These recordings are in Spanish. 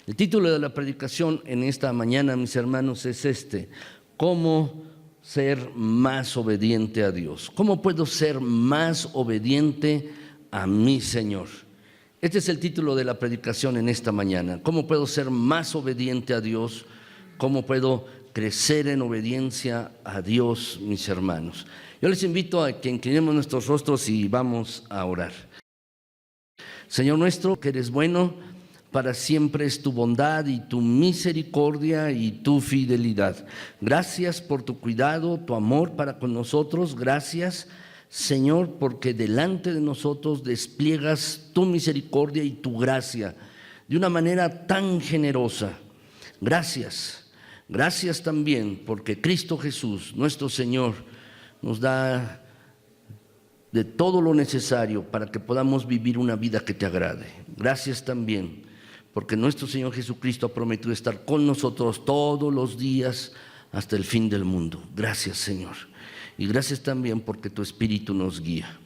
El título de la predicación en esta mañana, mis hermanos, es este: ¿cómo ser más obediente a Dios? ¿Cómo puedo ser más obediente a mi Señor? Este es el título de la predicación en esta mañana. ¿Cómo puedo ser más obediente a Dios? ¿Cómo puedo crecer en obediencia a Dios, mis hermanos? Yo les invito a que inclinemos nuestros rostros y vamos a orar. Señor nuestro, que eres bueno, para siempre es tu bondad y tu misericordia y tu fidelidad. Gracias por tu cuidado, tu amor para con nosotros. Gracias, Señor, porque delante de nosotros despliegas tu misericordia y tu gracia de una manera tan generosa. Gracias. Gracias también porque Cristo Jesús, nuestro Señor, nos da de todo lo necesario para que podamos vivir una vida que te agrade. Gracias también porque nuestro Señor Jesucristo ha prometido estar con nosotros todos los días hasta el fin del mundo. Gracias, Señor. Y gracias también porque tu Espíritu nos guía.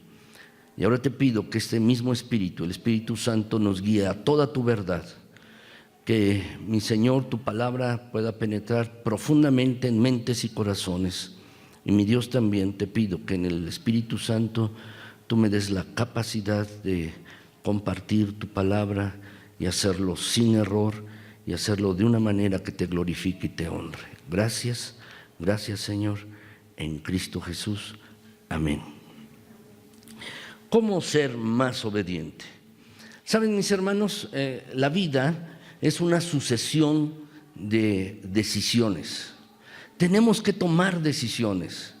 Y ahora te pido que este mismo Espíritu, el Espíritu Santo, nos guíe a toda tu verdad. Que, mi Señor, tu palabra pueda penetrar profundamente en mentes y corazones. Y mi Dios, también te pido que en el Espíritu Santo tú me des la capacidad de compartir tu palabra y hacerlo sin error y hacerlo de una manera que te glorifique y te honre. Gracias, gracias, Señor, en Cristo Jesús. Amén. ¿Cómo ser más obediente? Saben, mis hermanos, la vida es una sucesión de decisiones. Tenemos que tomar decisiones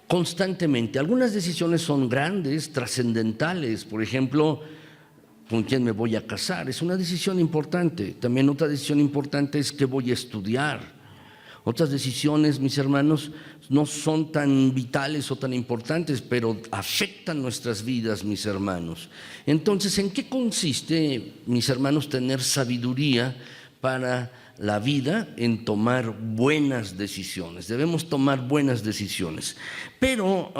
constantemente. Algunas decisiones son grandes, trascendentales. Por ejemplo, ¿con quién me voy a casar? Es una decisión importante. También otra decisión importante es qué voy a estudiar. Otras decisiones, mis hermanos, no son tan vitales o tan importantes, pero afectan nuestras vidas, mis hermanos. Entonces, ¿en qué consiste, mis hermanos, tener sabiduría para la vida? En tomar buenas decisiones. Debemos tomar buenas decisiones. Pero,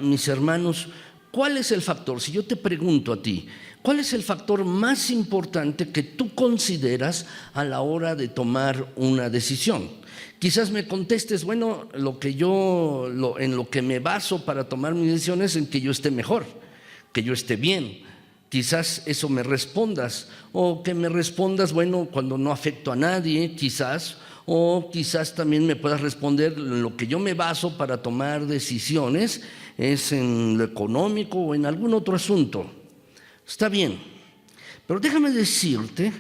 mis hermanos, ¿cuál es el factor? Si yo te pregunto a ti, ¿cuál es el factor más importante que tú consideras a la hora de tomar una decisión? Quizás me contestes, bueno, en lo que me baso para tomar mis decisiones es en que yo esté mejor, que yo esté bien. Quizás eso me respondas, o que me respondas, bueno, cuando no afecto a nadie, quizás, o quizás también me puedas responder, en lo que yo me baso para tomar decisiones es en lo económico o en algún otro asunto. Está bien, pero déjame decirte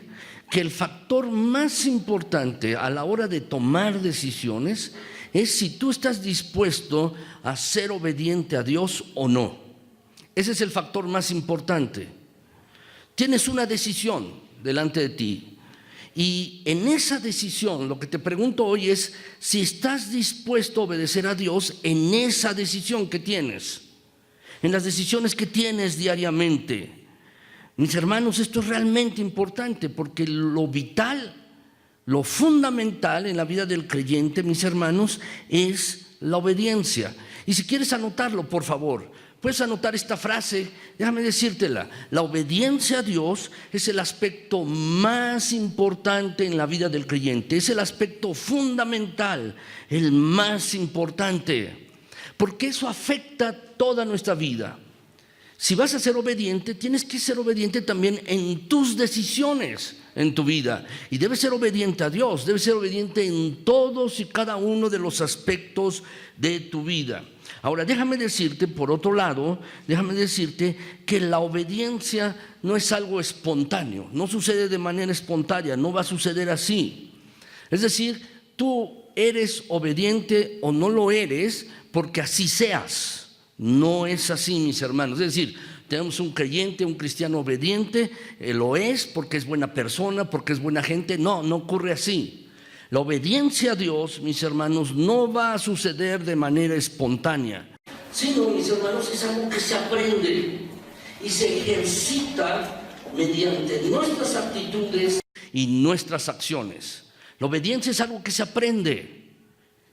que el factor más importante a la hora de tomar decisiones es si tú estás dispuesto a ser obediente a Dios o no. Ese es el factor más importante. Tienes una decisión delante de ti y en esa decisión lo que te pregunto hoy es si estás dispuesto a obedecer a Dios en esa decisión que tienes, en las decisiones que tienes diariamente. Mis hermanos, esto es realmente importante porque lo vital, lo fundamental en la vida del creyente, mis hermanos, es la obediencia. Y si quieres anotarlo, por favor, puedes anotar esta frase, déjame decírtela. La obediencia a Dios es el aspecto más importante en la vida del creyente, es el aspecto fundamental, el más importante, porque eso afecta toda nuestra vida. Si vas a ser obediente, tienes que ser obediente también en tus decisiones en tu vida. Y debes ser obediente a Dios, debes ser obediente en todos y cada uno de los aspectos de tu vida. Ahora, déjame decirte, por otro lado, déjame decirte que la obediencia no es algo espontáneo, no sucede de manera espontánea, no va a suceder así. Es decir, tú eres obediente o no lo eres porque así seas. No es así, mis hermanos. Es decir, tenemos un creyente, un cristiano obediente, lo es porque es buena persona, porque es buena gente. No, no ocurre así. La obediencia a Dios, mis hermanos, no va a suceder de manera espontánea, sino, mis hermanos, es algo que se aprende y se ejercita mediante nuestras actitudes y nuestras acciones. La obediencia es algo que se aprende.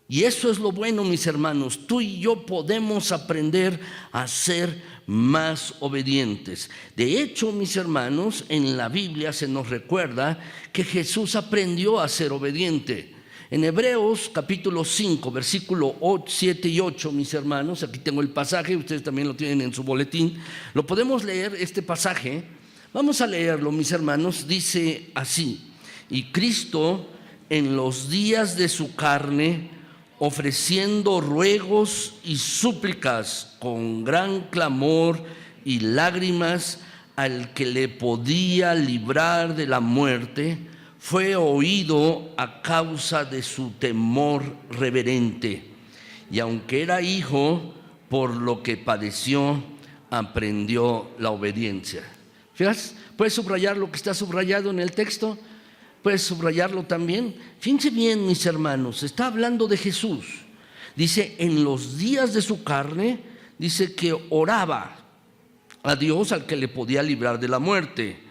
Y eso es lo bueno, mis hermanos. Tú y yo podemos aprender a ser más obedientes. De hecho, mis hermanos, en la Biblia se nos recuerda que Jesús aprendió a ser obediente. En Hebreos capítulo 5, versículo 7 y 8, mis hermanos, aquí tengo el pasaje, ustedes también lo tienen en su boletín. Lo podemos leer, este pasaje. Vamos a leerlo, mis hermanos. Dice así: y Cristo, en los días de su carne, ofreciendo ruegos y súplicas con gran clamor y lágrimas al que le podía librar de la muerte, fue oído a causa de su temor reverente. Y aunque era hijo, por lo que padeció, aprendió la obediencia. ¿Fíjate? ¿Puedes subrayar lo que está subrayado en el texto? ¿Puedes subrayarlo también? Fíjense bien, mis hermanos, está hablando de Jesús. Dice, en los días de su carne, dice que oraba a Dios al que le podía librar de la muerte.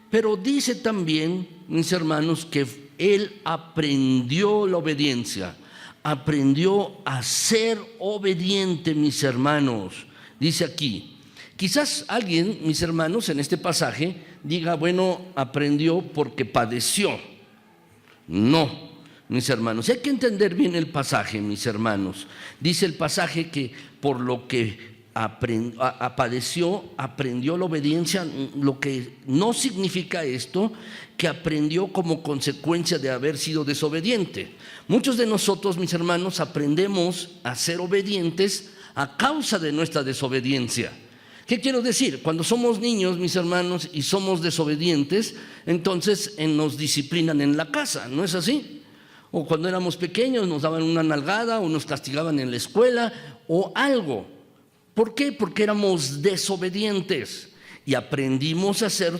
Pero dice también, mis hermanos, que él aprendió la obediencia, aprendió a ser obediente, mis hermanos. Dice aquí, quizás alguien, mis hermanos, en este pasaje diga, bueno, aprendió porque padeció. No, mis hermanos, hay que entender bien el pasaje, mis hermanos. Dice el pasaje que por lo que padeció, aprendió la obediencia, lo que no significa esto, que aprendió como consecuencia de haber sido desobediente. Muchos de nosotros, mis hermanos, aprendemos a ser obedientes a causa de nuestra desobediencia. ¿Qué quiero decir? Cuando somos niños, mis hermanos, y somos desobedientes, entonces nos disciplinan en la casa, ¿no es así? O cuando éramos pequeños nos daban una nalgada o nos castigaban en la escuela o algo. ¿Por qué? Porque éramos desobedientes y aprendimos a ser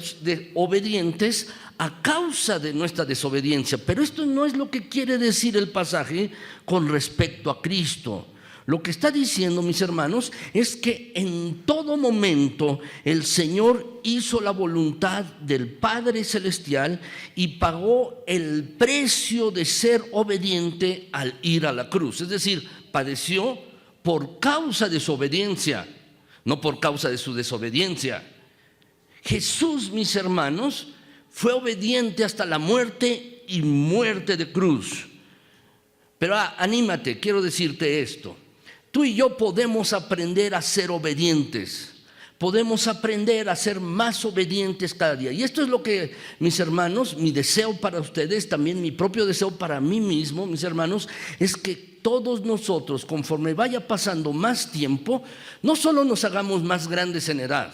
obedientes a causa de nuestra desobediencia. Pero esto no es lo que quiere decir el pasaje con respecto a Cristo. Lo que está diciendo, mis hermanos, es que en todo momento el Señor hizo la voluntad del Padre Celestial y pagó el precio de ser obediente al ir a la cruz. Es decir, padeció por causa de su obediencia, no por causa de su desobediencia. Jesús, mis hermanos, fue obediente hasta la muerte y muerte de cruz. Pero anímate, quiero decirte esto. Tú y yo podemos aprender a ser obedientes, podemos aprender a ser más obedientes cada día. Y esto es lo que, mis hermanos, mi deseo para ustedes, también mi propio deseo para mí mismo, mis hermanos, es que todos nosotros, conforme vaya pasando más tiempo, no solo nos hagamos más grandes en edad,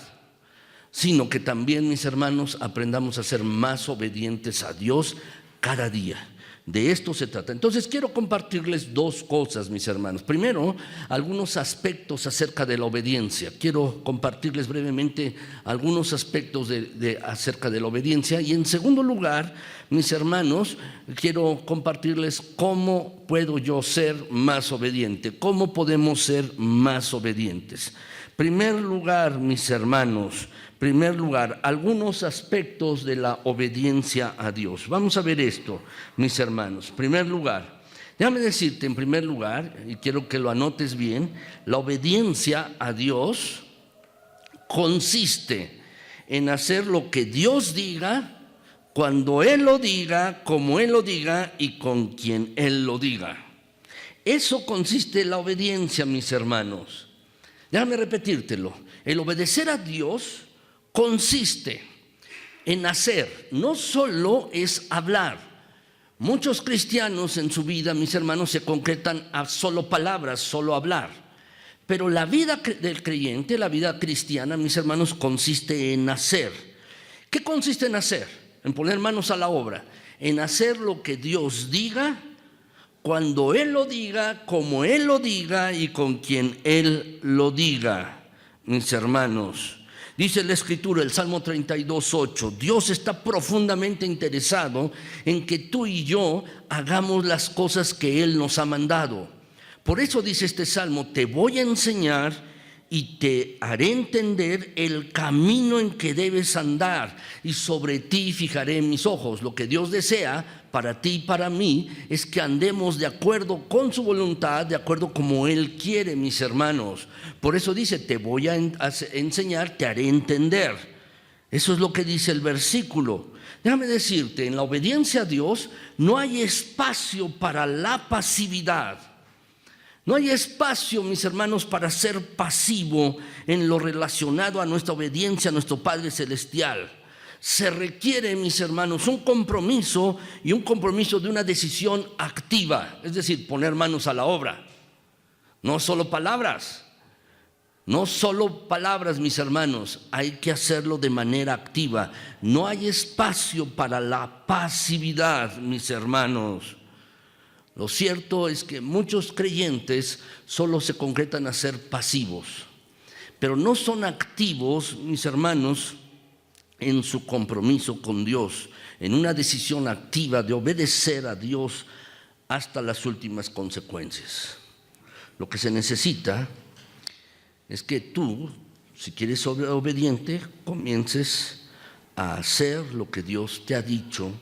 sino que también, mis hermanos, aprendamos a ser más obedientes a Dios cada día. De esto se trata. Entonces quiero compartirles dos cosas, mis hermanos. Primero, algunos aspectos acerca de la obediencia. Quiero compartirles brevemente algunos aspectos acerca de la obediencia. Y en segundo lugar, mis hermanos, quiero compartirles cómo puedo yo ser más obediente. ¿Cómo podemos ser más obedientes? Primer lugar, mis hermanos, algunos aspectos de la obediencia a Dios. Vamos a ver esto, mis hermanos. Primer lugar, déjame decirte en primer lugar, y quiero que lo anotes bien, la obediencia a Dios consiste en hacer lo que Dios diga, cuando Él lo diga, como Él lo diga y con quien Él lo diga. Eso consiste en la obediencia, mis hermanos. Déjame repetírtelo. El obedecer a Dios consiste en hacer, no solo es hablar. Muchos cristianos en su vida, mis hermanos, se concretan a solo palabras, solo hablar. Pero la vida del creyente, la vida cristiana, mis hermanos, consiste en hacer. ¿Qué consiste en hacer? En poner manos a la obra, en hacer lo que Dios diga, cuando Él lo diga, como Él lo diga y con quien Él lo diga, mis hermanos. Dice la Escritura, el Salmo 32:8, Dios está profundamente interesado en que tú y yo hagamos las cosas que Él nos ha mandado. Por eso dice este Salmo, te voy a enseñar y te haré entender el camino en que debes andar, y sobre ti fijaré mis ojos. Lo que Dios desea para ti y para mí es que andemos de acuerdo con su voluntad, de acuerdo como Él quiere, mis hermanos. Por eso dice, te voy a enseñar, te haré entender. Eso es lo que dice el versículo. Déjame decirte, en la obediencia a Dios no hay espacio para la pasividad. No hay espacio, mis hermanos, para ser pasivo en lo relacionado a nuestra obediencia a nuestro Padre Celestial. Se requiere, mis hermanos, un compromiso, y un compromiso de una decisión activa, es decir, poner manos a la obra. No solo palabras, no solo palabras, mis hermanos, hay que hacerlo de manera activa. No hay espacio para la pasividad, mis hermanos. Lo cierto es que muchos creyentes solo se concretan a ser pasivos, pero no son activos, mis hermanos, en su compromiso con Dios, en una decisión activa de obedecer a Dios hasta las últimas consecuencias. Lo que se necesita es que tú, si quieres ser obediente, comiences a hacer lo que Dios te ha dicho,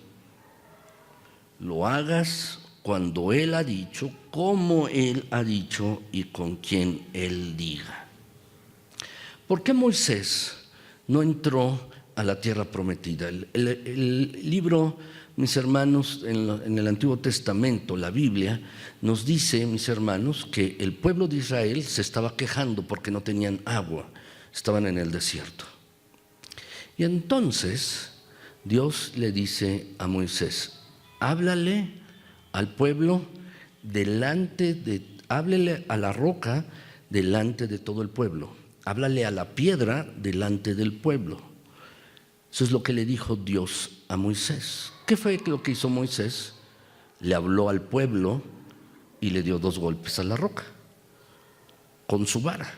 lo hagas cuando Él ha dicho, como Él ha dicho y con quien Él diga. ¿Por qué Moisés no entró a la tierra prometida? El libro, mis hermanos, en el Antiguo Testamento, la Biblia, nos dice, mis hermanos, que el pueblo de Israel se estaba quejando porque no tenían agua, estaban en el desierto. Y entonces Dios le dice a Moisés, háblale al pueblo háblele a la roca delante de todo el pueblo, háblale a la piedra delante del pueblo. Eso es lo que le dijo Dios a Moisés. ¿Qué fue lo que hizo Moisés? Le habló al pueblo y le dio 2 golpes a la roca con su vara.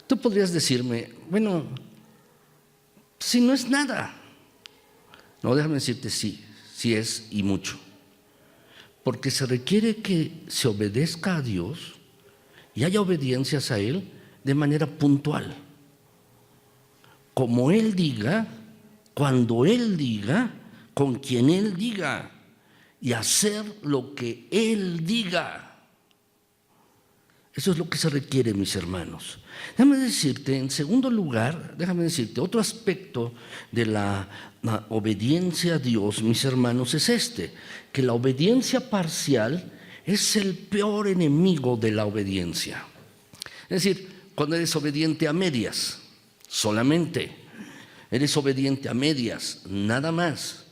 Tú podrías decirme, bueno, si no es nada. No, déjame decirte sí es y mucho. Porque se requiere que se obedezca a Dios y haya obediencias a Él de manera puntual. Como Él diga, cuando Él diga, con quien Él diga, y hacer lo que Él diga. Eso es lo que se requiere, mis hermanos. Déjame decirte, en segundo lugar, otro aspecto de la obediencia a Dios, mis hermanos, es que la obediencia parcial es el peor enemigo de la obediencia. Es decir, cuando eres obediente a medias, solamente, eres obediente a medias, nada más.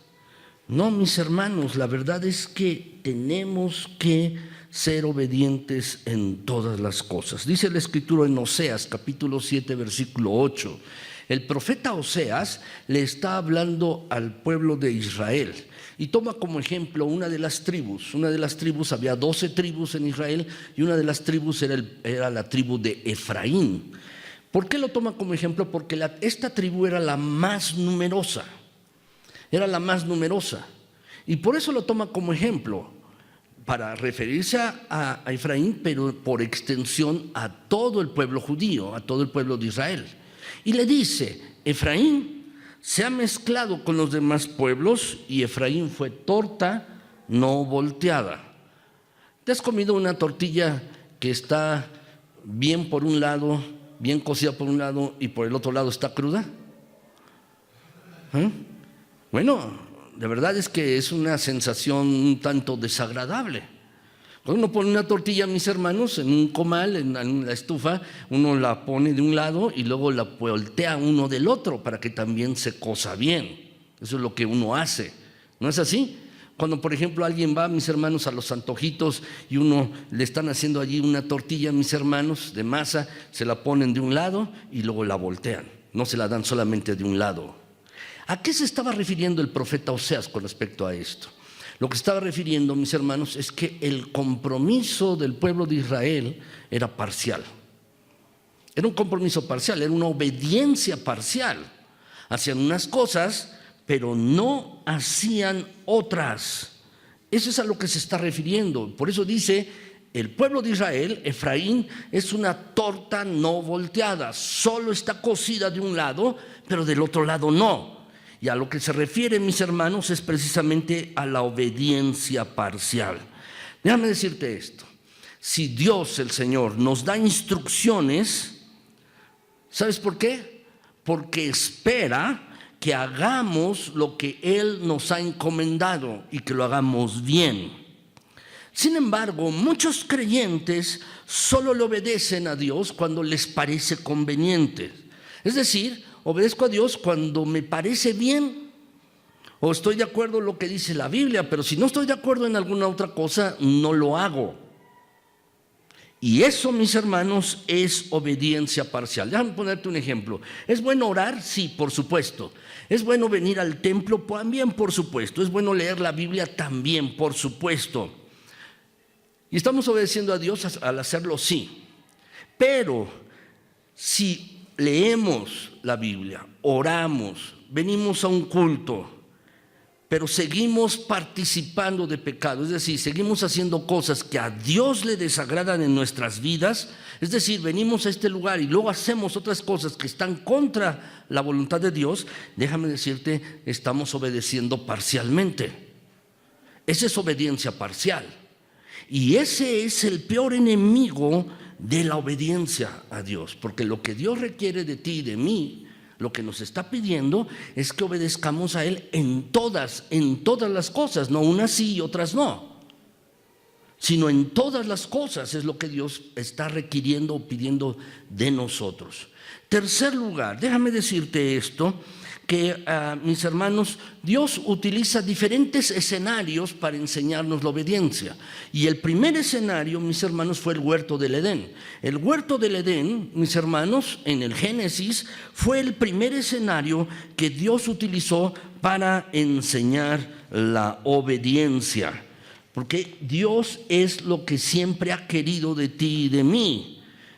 No, mis hermanos, la verdad es que tenemos que ser obedientes en todas las cosas. Dice la Escritura en Oseas, capítulo 7, versículo 8. El profeta Oseas le está hablando al pueblo de Israel y toma como ejemplo una de las tribus. Una de las tribus, había 12 tribus en Israel, y una de las tribus era la tribu de Efraín. ¿Por qué lo toma como ejemplo? Porque esta tribu era la más numerosa. Y por eso lo toma como ejemplo, para referirse a Efraín, pero por extensión a todo el pueblo judío, a todo el pueblo de Israel. Y le dice, Efraín se ha mezclado con los demás pueblos y Efraín fue torta no volteada. ¿Te has comido una tortilla que está bien por un lado, bien cocida por un lado y por el otro lado está cruda? Bueno, de verdad es que es una sensación un tanto desagradable. Cuando uno pone una tortilla, mis hermanos, en un comal, en la estufa, uno la pone de un lado y luego la voltea uno del otro para que también se cosa bien. Eso es lo que uno hace, ¿no es así? Cuando, por ejemplo, alguien va, mis hermanos, a los antojitos y uno le están haciendo allí una tortilla, mis hermanos, de masa, se la ponen de un lado y luego la voltean. No se la dan solamente de un lado. ¿A qué se estaba refiriendo el profeta Oseas con respecto a esto? Lo que estaba refiriendo, mis hermanos, es que el compromiso del pueblo de Israel era parcial. Era un compromiso parcial, era una obediencia parcial. Hacían unas cosas, pero no hacían otras. Eso es a lo que se está refiriendo. Por eso dice, el pueblo de Israel, Efraín, es una torta no volteada, solo está cocida de un lado, pero del otro lado no. Y a lo que se refiere, mis hermanos, es precisamente a la obediencia parcial. Déjame decirte esto: si Dios, el Señor, nos da instrucciones, ¿sabes por qué? Porque espera que hagamos lo que Él nos ha encomendado y que lo hagamos bien. Sin embargo, muchos creyentes solo le obedecen a Dios cuando les parece conveniente. Es decir, obedezco a Dios cuando me parece bien o estoy de acuerdo en lo que dice la Biblia, pero si no estoy de acuerdo en alguna otra cosa, no lo hago. Y eso, mis hermanos, es obediencia parcial. Déjame ponerte un ejemplo. ¿Es bueno orar? Sí, por supuesto. ¿Es bueno venir al templo? También, por supuesto. ¿Es bueno leer la Biblia? También, por supuesto. ¿Y estamos obedeciendo a Dios al hacerlo? Sí. Pero si leemos la Biblia, oramos, venimos a un culto, pero seguimos participando de pecado, es decir, seguimos haciendo cosas que a Dios le desagradan en nuestras vidas, es decir, venimos a este lugar y luego hacemos otras cosas que están contra la voluntad de Dios, déjame decirte, estamos obedeciendo parcialmente. Esa es obediencia parcial. Y ese es el peor enemigo de la obediencia a Dios, porque lo que Dios requiere de ti y de mí, lo que nos está pidiendo es que obedezcamos a Él en todas las cosas, no unas sí y otras no, sino en todas las cosas es lo que Dios está requiriendo o pidiendo de nosotros. Tercer lugar, déjame decirte esto, que mis hermanos, Dios utiliza diferentes escenarios para enseñarnos la obediencia. Y el primer escenario, mis hermanos, fue el huerto del Edén. El huerto del Edén, mis hermanos, en el Génesis, fue el primer escenario que Dios utilizó para enseñar la obediencia. Porque Dios es lo que siempre ha querido de ti y de mí.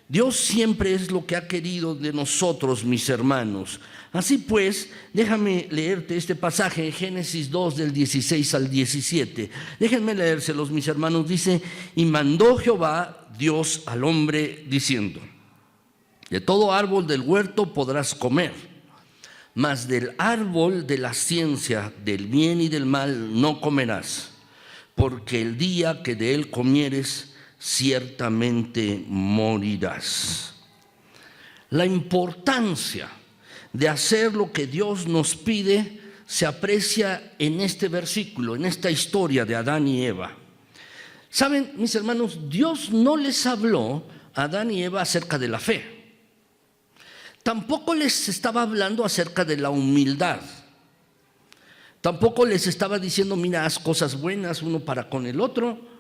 Dios siempre es lo que ha querido de nosotros, mis hermanos. Así pues, déjame leerte este pasaje en Génesis 2 del 16 al 17. Déjenme leérselos, mis hermanos. Dice: y mandó Jehová Dios al hombre diciendo: de todo árbol del huerto podrás comer, mas del árbol de la ciencia del bien y del mal no comerás, porque el día que de él comieres, ciertamente morirás. La importancia de hacer lo que Dios nos pide se aprecia en este versículo, en esta historia de Adán y Eva. Saben, mis hermanos, Dios no les habló a Adán y Eva acerca de la fe. Tampoco les estaba hablando acerca de la humildad. Tampoco les estaba diciendo: mira, haz cosas buenas uno para con el otro.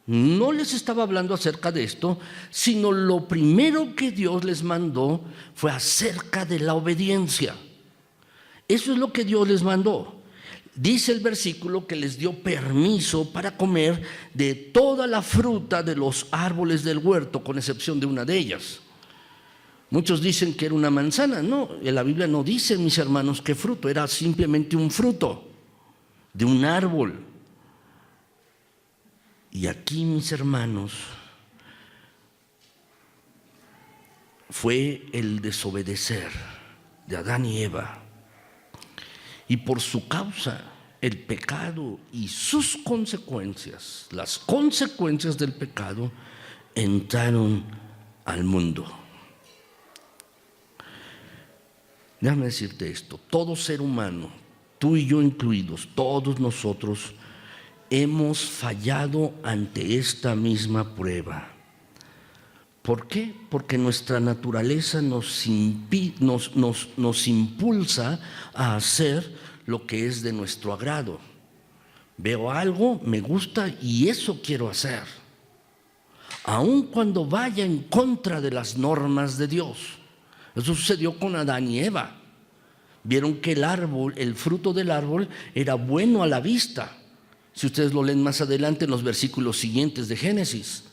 No les estaba hablando acerca de esto, sino lo primero que Dios les mandó fue acerca de la obediencia. Eso es lo que Dios les mandó. Dice el versículo que les dio permiso para comer de toda la fruta de los árboles del huerto, con excepción de una de ellas. Muchos dicen que era una manzana. No, en la Biblia no dice, mis hermanos, qué fruto. Era simplemente un fruto de un árbol. Y aquí, mis hermanos, fue el desobedecer de Adán y Eva. Y por su causa, el pecado y sus consecuencias, las consecuencias del pecado, entraron al mundo. Déjame decirte esto: todo ser humano, tú y yo incluidos, todos nosotros, hemos fallado ante esta misma prueba. ¿Por qué? Porque nuestra naturaleza nos impulsa a hacer lo que es de nuestro agrado. Veo algo, me gusta y eso quiero hacer, aun cuando vaya en contra de las normas de Dios. Eso sucedió con Adán y Eva. Vieron que el fruto del árbol era bueno a la vista. Si ustedes lo leen más adelante en los versículos siguientes de Génesis,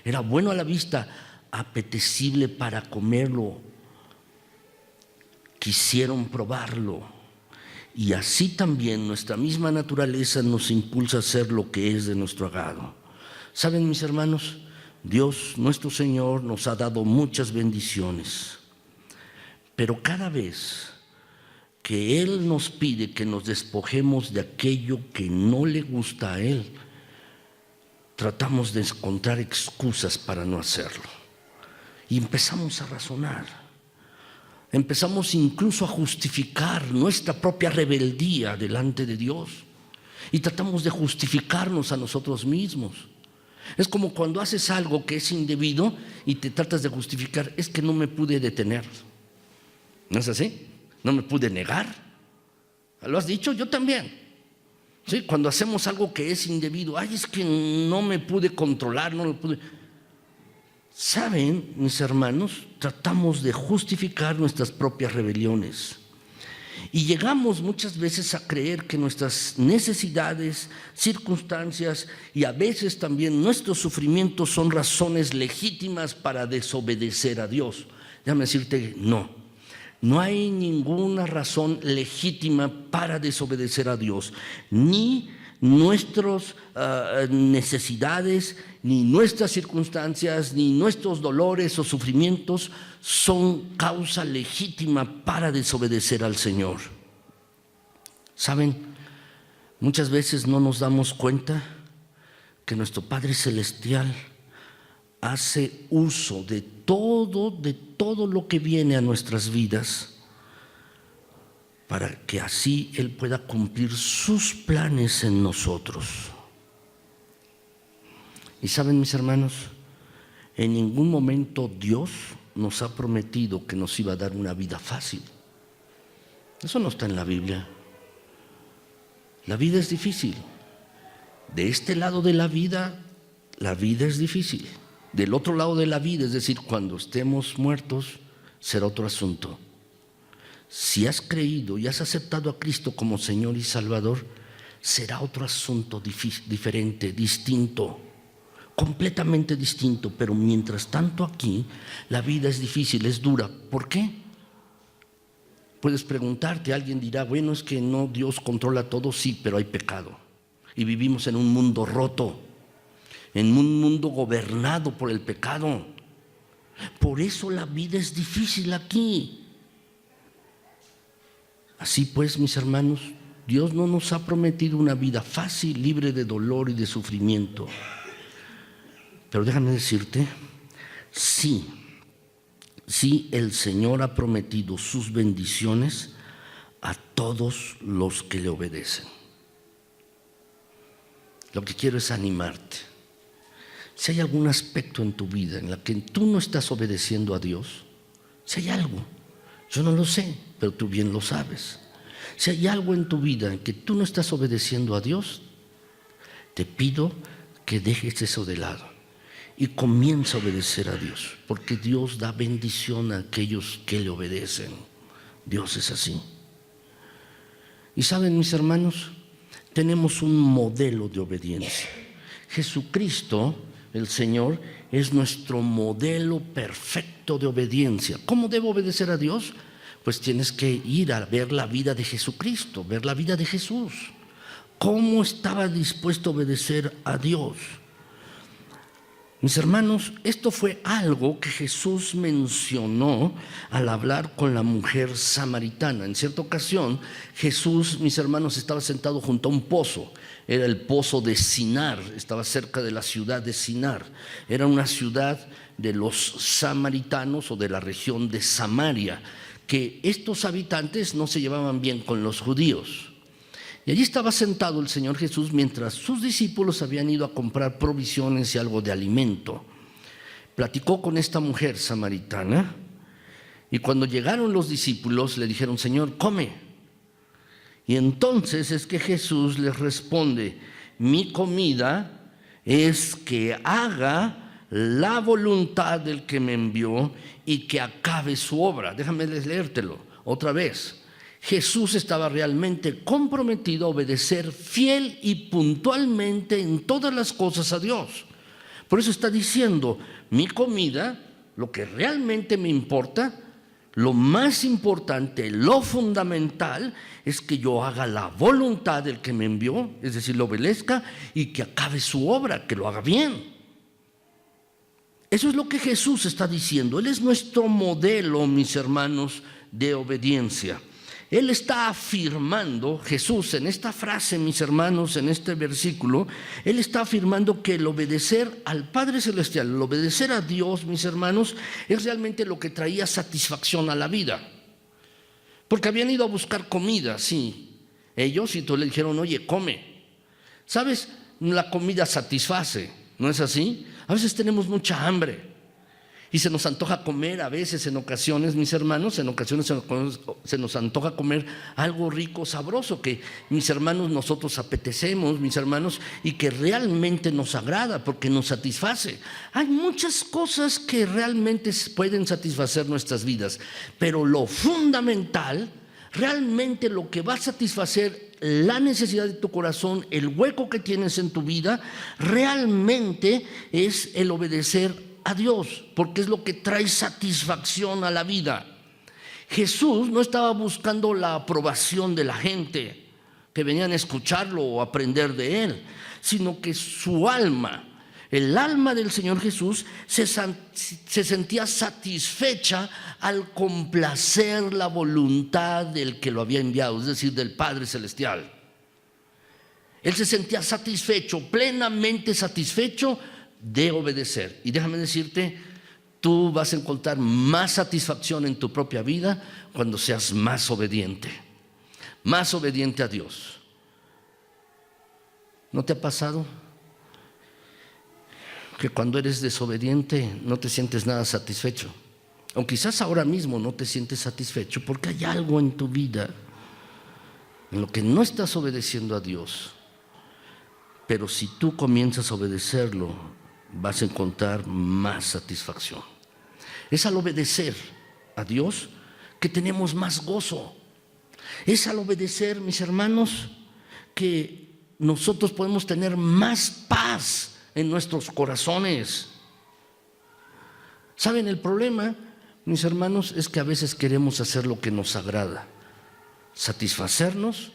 era bueno a la vista, apetecible para comerlo. Quisieron probarlo. Y así también nuestra misma naturaleza nos impulsa a hacer lo que es de nuestro agrado. ¿Saben, mis hermanos? Dios, nuestro Señor, nos ha dado muchas bendiciones, pero cada vez que Él nos pide que nos despojemos de aquello que no le gusta a Él, tratamos de encontrar excusas para no hacerlo. Y empezamos a razonar. Empezamos incluso a justificar nuestra propia rebeldía delante de Dios. Y tratamos de justificarnos a nosotros mismos. Es como cuando haces algo que es indebido y te tratas de justificar. Es que no me pude detener. ¿No es así? No me pude negar. ¿Lo has dicho? Yo también. ¿Sí? Cuando hacemos algo que es indebido, ay, es que no me pude controlar, no lo pude. ¿Saben, mis hermanos? Tratamos de justificar nuestras propias rebeliones. Y llegamos muchas veces a creer que nuestras necesidades, circunstancias y a veces también nuestros sufrimientos son razones legítimas para desobedecer a Dios. Déjame decirte, no. No hay ninguna razón legítima para desobedecer a Dios, ni nuestras necesidades, ni nuestras circunstancias, ni nuestros dolores o sufrimientos son causa legítima para desobedecer al Señor. ¿Saben? Muchas veces no nos damos cuenta que nuestro Padre Celestial hace uso de todo lo que viene a nuestras vidas para que así Él pueda cumplir sus planes en nosotros. Y saben, mis hermanos, en ningún momento Dios nos ha prometido que nos iba a dar una vida fácil. Eso no está en la Biblia. La vida es difícil. De este lado de la vida es difícil. Del otro lado de la vida, es decir, cuando estemos muertos, será otro asunto. Si has creído y has aceptado a Cristo como Señor y Salvador, será otro asunto diferente, distinto, completamente distinto. Pero mientras tanto aquí, la vida es difícil, es dura. ¿Por qué? Puedes preguntarte, alguien dirá, bueno, es que no, Dios controla todo, sí, pero hay pecado. Y vivimos en un mundo roto, en un mundo gobernado por el pecado. Por eso la vida es difícil aquí. Así pues, mis hermanos, Dios no nos ha prometido una vida fácil, libre de dolor y de sufrimiento. Pero déjame decirte, sí el Señor ha prometido sus bendiciones a todos los que le obedecen. Lo que quiero es animarte. Si hay algún aspecto en tu vida en la que tú no estás obedeciendo a Dios, si hay algo, yo no lo sé, pero tú bien lo sabes. Si hay algo en tu vida en que tú no estás obedeciendo a Dios, te pido que dejes eso de lado y comienza a obedecer a Dios, porque Dios da bendición a aquellos que le obedecen. Dios es así. Y saben, mis hermanos, tenemos un modelo de obediencia. Jesucristo, el Señor, es nuestro modelo perfecto de obediencia. ¿Cómo debo obedecer a Dios? Pues tienes que ir a ver la vida de Jesucristo, ver la vida de Jesús. ¿Cómo estaba dispuesto a obedecer a Dios? Mis hermanos, esto fue algo que Jesús mencionó al hablar con la mujer samaritana. En cierta ocasión, Jesús, mis hermanos, estaba sentado junto a un pozo. Era el pozo de Sinar, estaba cerca de la ciudad de Sinar. Era una ciudad de los samaritanos o de la región de Samaria, que estos habitantes no se llevaban bien con los judíos. Y allí estaba sentado el Señor Jesús mientras sus discípulos habían ido a comprar provisiones y algo de alimento. Platicó con esta mujer samaritana y cuando llegaron los discípulos le dijeron, Señor, come. Y entonces es que Jesús les responde, mi comida es que haga la voluntad del que me envió y que acabe su obra. Déjame leértelo otra vez. Jesús estaba realmente comprometido a obedecer fiel y puntualmente en todas las cosas a Dios. Por eso está diciendo, mi comida, lo que realmente me importa, lo más importante, lo fundamental, es que yo haga la voluntad del que me envió, es decir, lo obedezca y que acabe su obra, que lo haga bien. Eso es lo que Jesús está diciendo. Él es nuestro modelo, mis hermanos, de obediencia. Él está afirmando, Jesús, en esta frase, mis hermanos, en este versículo, Él está afirmando que el obedecer al Padre Celestial, el obedecer a Dios, mis hermanos, es realmente lo que traía satisfacción a la vida. Porque habían ido a buscar comida, sí, ellos, y tú le dijeron, oye, come. ¿Sabes? La comida satisface, ¿no es así? A veces tenemos mucha hambre y se nos antoja comer, a veces, en ocasiones, mis hermanos, en ocasiones se nos antoja comer algo rico, sabroso, que, mis hermanos, nosotros apetecemos, mis hermanos, y que realmente nos agrada porque nos satisface. Hay muchas cosas que realmente pueden satisfacer nuestras vidas, pero lo fundamental, realmente lo que va a satisfacer la necesidad de tu corazón, el hueco que tienes en tu vida, realmente es el obedecer a Dios, porque es lo que trae satisfacción a la vida. Jesús no estaba buscando la aprobación de la gente que venían a escucharlo o aprender de él, sino que su alma, el alma del Señor Jesús, se sentía satisfecha al complacer la voluntad del que lo había enviado, es decir, del Padre Celestial. Él se sentía satisfecho, plenamente satisfecho de obedecer. Y déjame decirte, tú vas a encontrar más satisfacción en tu propia vida cuando seas más obediente a Dios. ¿No te ha pasado que cuando eres desobediente no te sientes nada satisfecho? O quizás ahora mismo no te sientes satisfecho porque hay algo en tu vida en lo que no estás obedeciendo a Dios. Pero si tú comienzas a obedecerlo, vas a encontrar más satisfacción. Es al obedecer a Dios que tenemos más gozo. Es al obedecer, mis hermanos, que nosotros podemos tener más paz en nuestros corazones. ¿Saben? El problema, mis hermanos, es que a veces queremos hacer lo que nos agrada, satisfacernos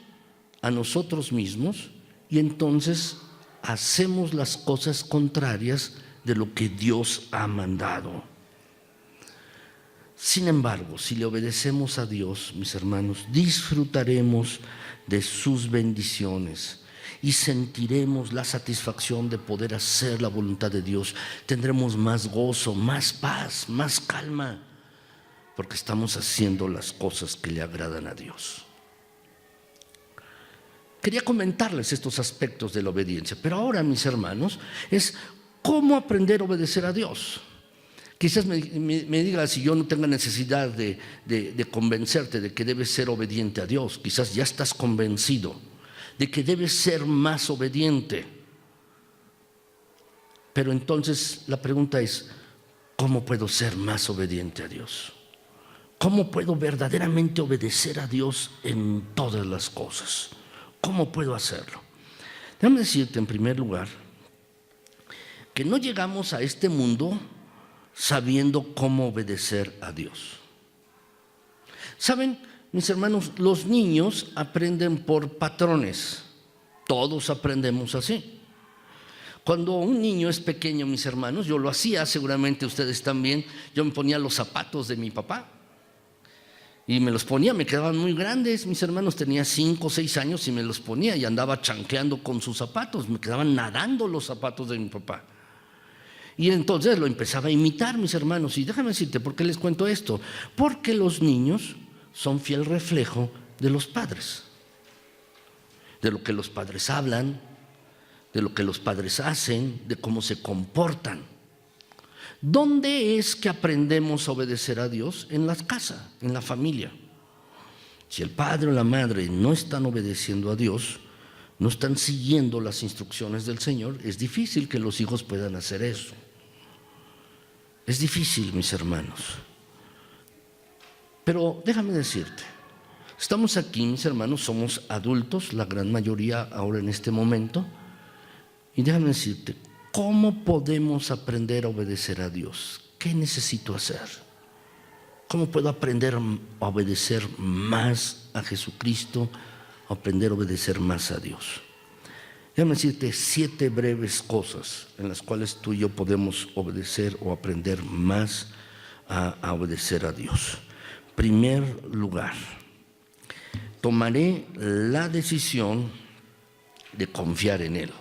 a nosotros mismos, y entonces hacemos las cosas contrarias de lo que Dios ha mandado. Sin embargo, si le obedecemos a Dios, mis hermanos, disfrutaremos de sus bendiciones y sentiremos la satisfacción de poder hacer la voluntad de Dios. Tendremos más gozo, más paz, más calma, porque estamos haciendo las cosas que le agradan a Dios. Quería comentarles estos aspectos de la obediencia, pero ahora, mis hermanos, es cómo aprender a obedecer a Dios. Quizás me digas, si yo no tenga necesidad de convencerte de que debes ser obediente a Dios, quizás ya estás convencido de que debes ser más obediente. Pero entonces la pregunta es, ¿cómo puedo ser más obediente a Dios? ¿Cómo puedo verdaderamente obedecer a Dios en todas las cosas? ¿Cómo puedo hacerlo? Déjame decirte, en primer lugar, que no llegamos a este mundo sabiendo cómo obedecer a Dios. ¿Saben, mis hermanos? Los niños aprenden por patrones. Todos aprendemos así. Cuando un niño es pequeño, mis hermanos, yo lo hacía, seguramente ustedes también, yo me ponía los zapatos de mi papá. Y me los ponía, me quedaban muy grandes, mis hermanos, tenía 5 o 6 años y me los ponía y andaba chanqueando con sus zapatos, me quedaban nadando los zapatos de mi papá. Y entonces lo empezaba a imitar, mis hermanos. Y déjame decirte, ¿por qué les cuento esto? Porque los niños son fiel reflejo de los padres, de lo que los padres hablan, de lo que los padres hacen, de cómo se comportan. ¿Dónde es que aprendemos a obedecer a Dios? En la casa, en la familia. Si el padre o la madre no están obedeciendo a Dios, no están siguiendo las instrucciones del Señor, es difícil que los hijos puedan hacer eso. Es difícil, mis hermanos. Pero déjame decirte, estamos aquí, mis hermanos, somos adultos, la gran mayoría ahora en este momento, y déjame decirte, ¿cómo podemos aprender a obedecer a Dios? ¿Qué necesito hacer? ¿Cómo puedo aprender a obedecer más a Jesucristo, a aprender a obedecer más a Dios? Déjame decirte 7 breves cosas en las cuales tú y yo podemos obedecer o aprender más a obedecer a Dios. Primer lugar, tomaré la decisión de confiar en Él.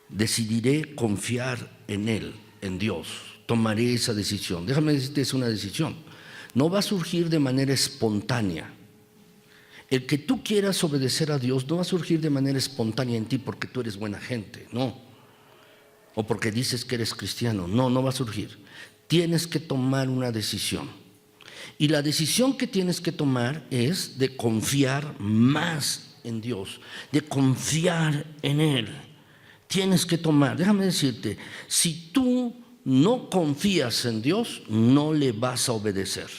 Decidiré confiar en Él, en Dios. Tomaré esa decisión. Déjame decirte, es una decisión. No va a surgir de manera espontánea. El que tú quieras obedecer a Dios no va a surgir de manera espontánea en ti porque tú eres buena gente, no. O porque dices que eres cristiano, no, no va a surgir. Tienes que tomar una decisión. Y la decisión que tienes que tomar es de confiar más en Dios, de confiar en Él. Tienes que tomar, déjame decirte, si tú no confías en Dios, no le vas a obedecer.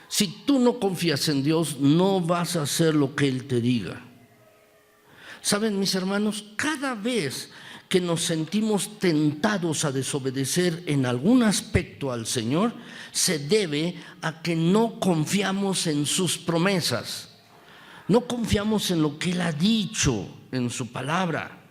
Si tú no confías en Dios, no vas a hacer lo que Él te diga. Saben, mis hermanos, cada vez que nos sentimos tentados a desobedecer en algún aspecto al Señor, se debe a que no confiamos en sus promesas. No confiamos en lo que Él ha dicho en su palabra.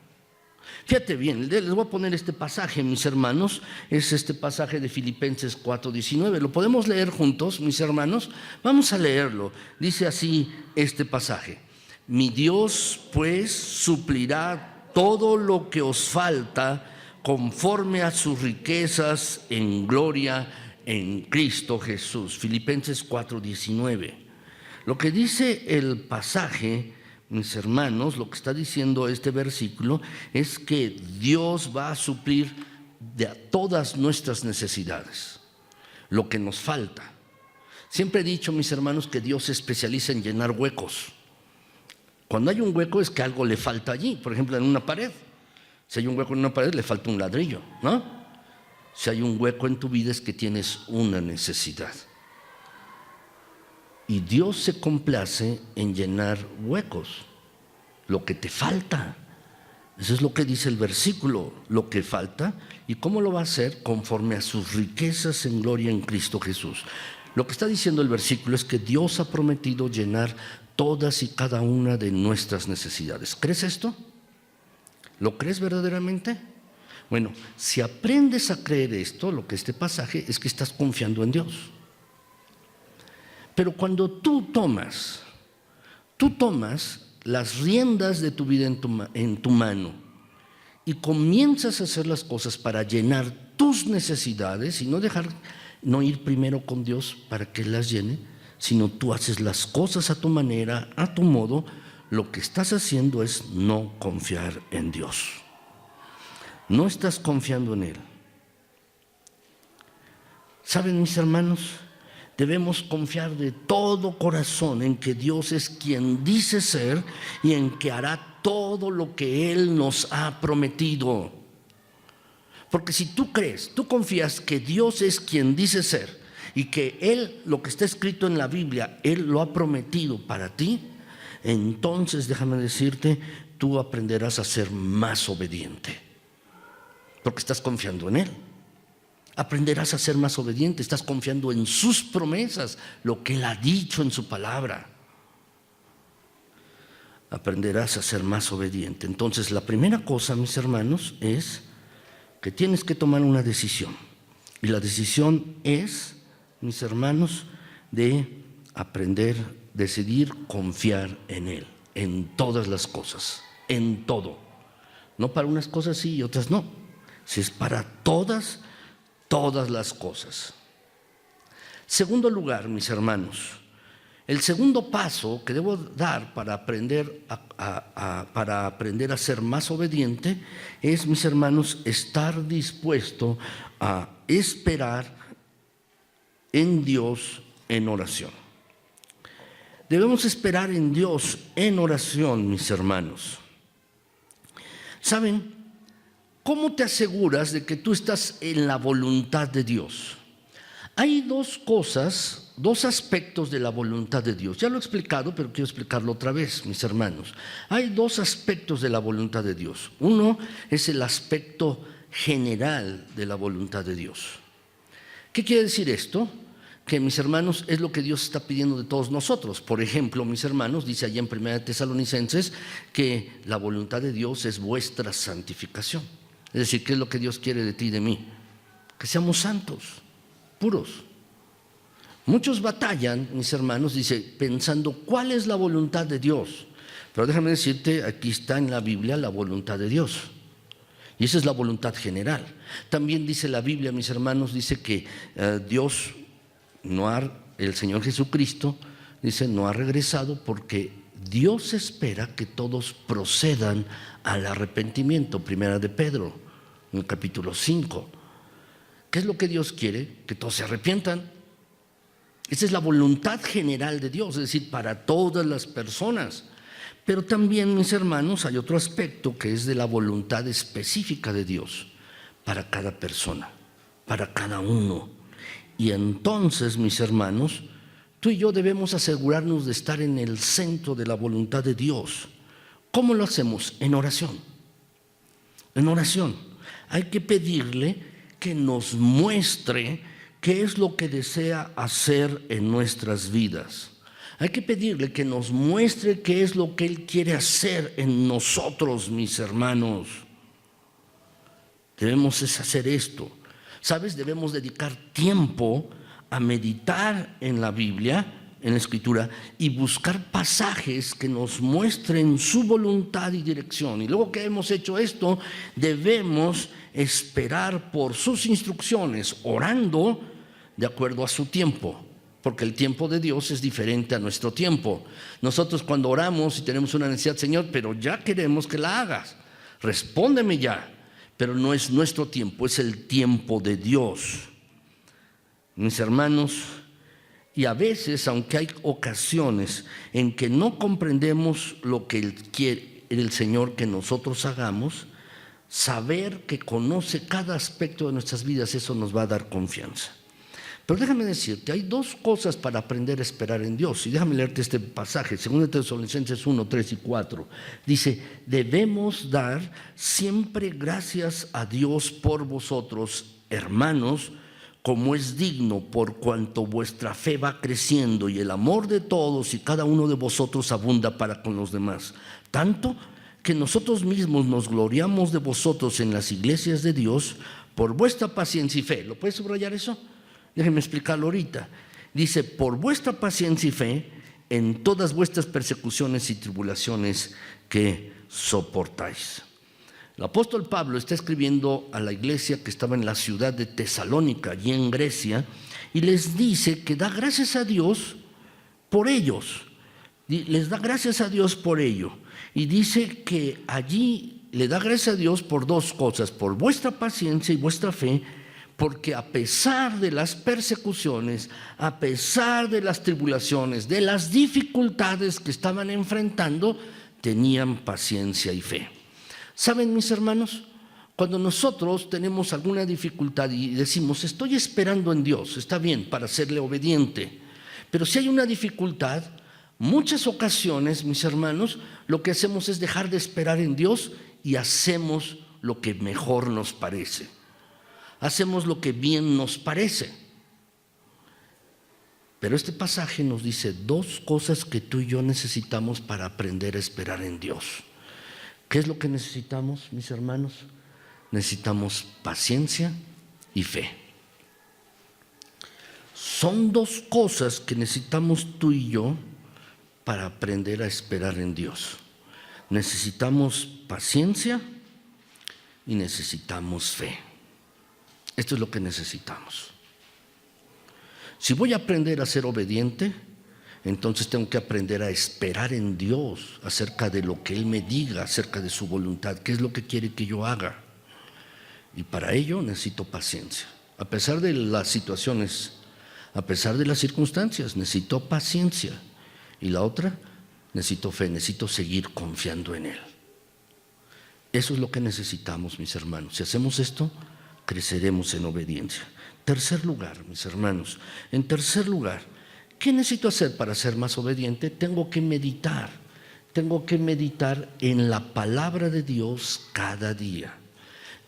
Fíjate bien, les voy a poner este pasaje, mis hermanos. Es este pasaje de Filipenses 4:19. ¿Lo podemos leer juntos, mis hermanos? Vamos a leerlo. Dice así este pasaje: mi Dios pues suplirá todo lo que os falta conforme a sus riquezas en gloria en Cristo Jesús. Filipenses 4:19. Lo que dice el pasaje, mis hermanos, lo que está diciendo este versículo es que Dios va a suplir de todas nuestras necesidades, lo que nos falta. Siempre he dicho, mis hermanos, que Dios se especializa en llenar huecos. Cuando hay un hueco es que algo le falta allí. Por ejemplo, en una pared. Si hay un hueco en una pared, le falta un ladrillo, ¿no? Si hay un hueco en tu vida es que tienes una necesidad. Y Dios se complace en llenar huecos, lo que te falta. Eso es lo que dice el versículo, lo que falta. ¿Y cómo lo va a hacer? Conforme a sus riquezas en gloria en Cristo Jesús. Lo que está diciendo el versículo es que Dios ha prometido llenar todas y cada una de nuestras necesidades. ¿Crees esto? ¿Lo crees verdaderamente? Bueno, si aprendes a creer esto, lo que este pasaje es que estás confiando en Dios. Pero cuando tú tomas las riendas de tu vida en tu mano y comienzas a hacer las cosas para llenar tus necesidades y no ir primero con Dios para que las llene, sino tú haces las cosas a tu manera, a tu modo, lo que estás haciendo es no confiar en Dios. No estás confiando en Él. ¿Saben, mis hermanos? Debemos confiar de todo corazón en que Dios es quien dice ser y en que hará todo lo que Él nos ha prometido. Porque si tú crees, tú confías que Dios es quien dice ser y que Él, lo que está escrito en la Biblia, Él lo ha prometido para ti, entonces déjame decirte, tú aprenderás a ser más obediente. Porque estás confiando en Él. Aprenderás a ser más obediente, estás confiando en sus promesas, lo que Él ha dicho en su palabra. Aprenderás a ser más obediente. Entonces, la primera cosa, mis hermanos, es que tienes que tomar una decisión. Y la decisión es, mis hermanos, de aprender, decidir confiar en Él, en todas las cosas, en todo. No para unas cosas sí y otras no. Si es para todas las cosas. Segundo lugar, mis hermanos, el segundo paso que debo dar para aprender a ser más obediente es, mis hermanos, estar dispuesto a esperar en Dios en oración. Debemos esperar en Dios en oración, mis hermanos. ¿Saben? ¿Cómo te aseguras de que tú estás en la voluntad de Dios? Hay dos cosas, dos aspectos de la voluntad de Dios. Ya lo he explicado, pero quiero explicarlo otra vez, mis hermanos. Hay dos aspectos de la voluntad de Dios. Uno es el aspecto general de la voluntad de Dios. ¿Qué quiere decir esto? que, mis hermanos, es lo que Dios está pidiendo de todos nosotros. Por ejemplo, mis hermanos, dice allá en 1 Tesalonicenses que la voluntad de Dios es vuestra santificación. Es decir, ¿qué es lo que Dios quiere de ti y de mí? Que seamos santos, puros. Muchos batallan, mis hermanos, dice, pensando cuál es la voluntad de Dios. Pero déjame decirte, aquí está en la Biblia la voluntad de Dios. Y esa es la voluntad general. También dice la Biblia, mis hermanos, dice que Dios el Señor Jesucristo, dice, no ha regresado porque Dios espera que todos procedan al arrepentimiento. Primera de Pedro, en el capítulo 5. ¿Qué es lo que Dios quiere? Que todos se arrepientan. Esa es la voluntad general de Dios, es decir, para todas las personas. Pero también, mis hermanos, hay otro aspecto que es de la voluntad específica de Dios para cada persona, para cada uno. Y entonces, mis hermanos, tú y yo debemos asegurarnos de estar en el centro de la voluntad de Dios. ¿Cómo lo hacemos? En oración. En oración. Hay que pedirle que nos muestre qué es lo que desea hacer en nuestras vidas. Hay que pedirle que nos muestre qué es lo que Él quiere hacer en nosotros, mis hermanos. Debemos hacer esto. ¿Sabes? Debemos dedicar tiempo a meditar en la Biblia, en la Escritura, y buscar pasajes que nos muestren su voluntad y dirección. Y luego que hemos hecho esto, debemos esperar por sus instrucciones, orando de acuerdo a su tiempo, porque el tiempo de Dios es diferente a nuestro tiempo. Nosotros cuando oramos y tenemos una necesidad, Señor, pero ya queremos que la hagas, respóndeme ya. Pero no es nuestro tiempo, es el tiempo de Dios. Mis hermanos, y a veces, aunque hay ocasiones en que no comprendemos lo que quiere el Señor que nosotros hagamos, saber que conoce cada aspecto de nuestras vidas, eso nos va a dar confianza. Pero déjame decirte, hay dos cosas para aprender a esperar en Dios. Y déjame leerte este pasaje, 2 Tesalonicenses 1, 3 y 4. Dice, debemos dar siempre gracias a Dios por vosotros, hermanos, como es digno, por cuanto vuestra fe va creciendo y el amor de todos y cada uno de vosotros abunda para con los demás. Tanto que nosotros mismos nos gloriamos de vosotros en las iglesias de Dios por vuestra paciencia y fe. ¿Lo puedes subrayar eso? Déjenme explicarlo ahorita. Dice, por vuestra paciencia y fe en todas vuestras persecuciones y tribulaciones que soportáis. El apóstol Pablo está escribiendo a la iglesia que estaba en la ciudad de Tesalónica, allí en Grecia, y les dice que da gracias a Dios por ellos. Les da gracias a Dios por ello. Y dice que allí le da gracias a Dios por dos cosas, por vuestra paciencia y vuestra fe, porque a pesar de las persecuciones, a pesar de las tribulaciones, de las dificultades que estaban enfrentando, tenían paciencia y fe. ¿Saben, mis hermanos? Cuando nosotros tenemos alguna dificultad y decimos, estoy esperando en Dios, está bien, para serle obediente, pero si hay una dificultad, muchas ocasiones, mis hermanos, lo que hacemos es dejar de esperar en Dios y hacemos lo que mejor nos parece. Hacemos lo que bien nos parece. Pero este pasaje nos dice dos cosas que tú y yo necesitamos para aprender a esperar en Dios. ¿Qué es lo que necesitamos, mis hermanos? Necesitamos paciencia y fe. Son dos cosas que necesitamos tú y yo para aprender a esperar en Dios. Necesitamos paciencia y necesitamos fe. Esto es lo que necesitamos. Si voy a aprender a ser obediente, entonces tengo que aprender a esperar en Dios acerca de lo que Él me diga, acerca de su voluntad, qué es lo que quiere que yo haga. Y para ello necesito paciencia. A pesar de las situaciones, a pesar de las circunstancias, necesito paciencia. Y la otra, necesito fe, necesito seguir confiando en Él. Eso es lo que necesitamos, mis hermanos. Si hacemos esto, creceremos en obediencia. Tercer lugar, mis hermanos, en tercer lugar, ¿qué necesito hacer para ser más obediente? Tengo que meditar en la palabra de Dios cada día.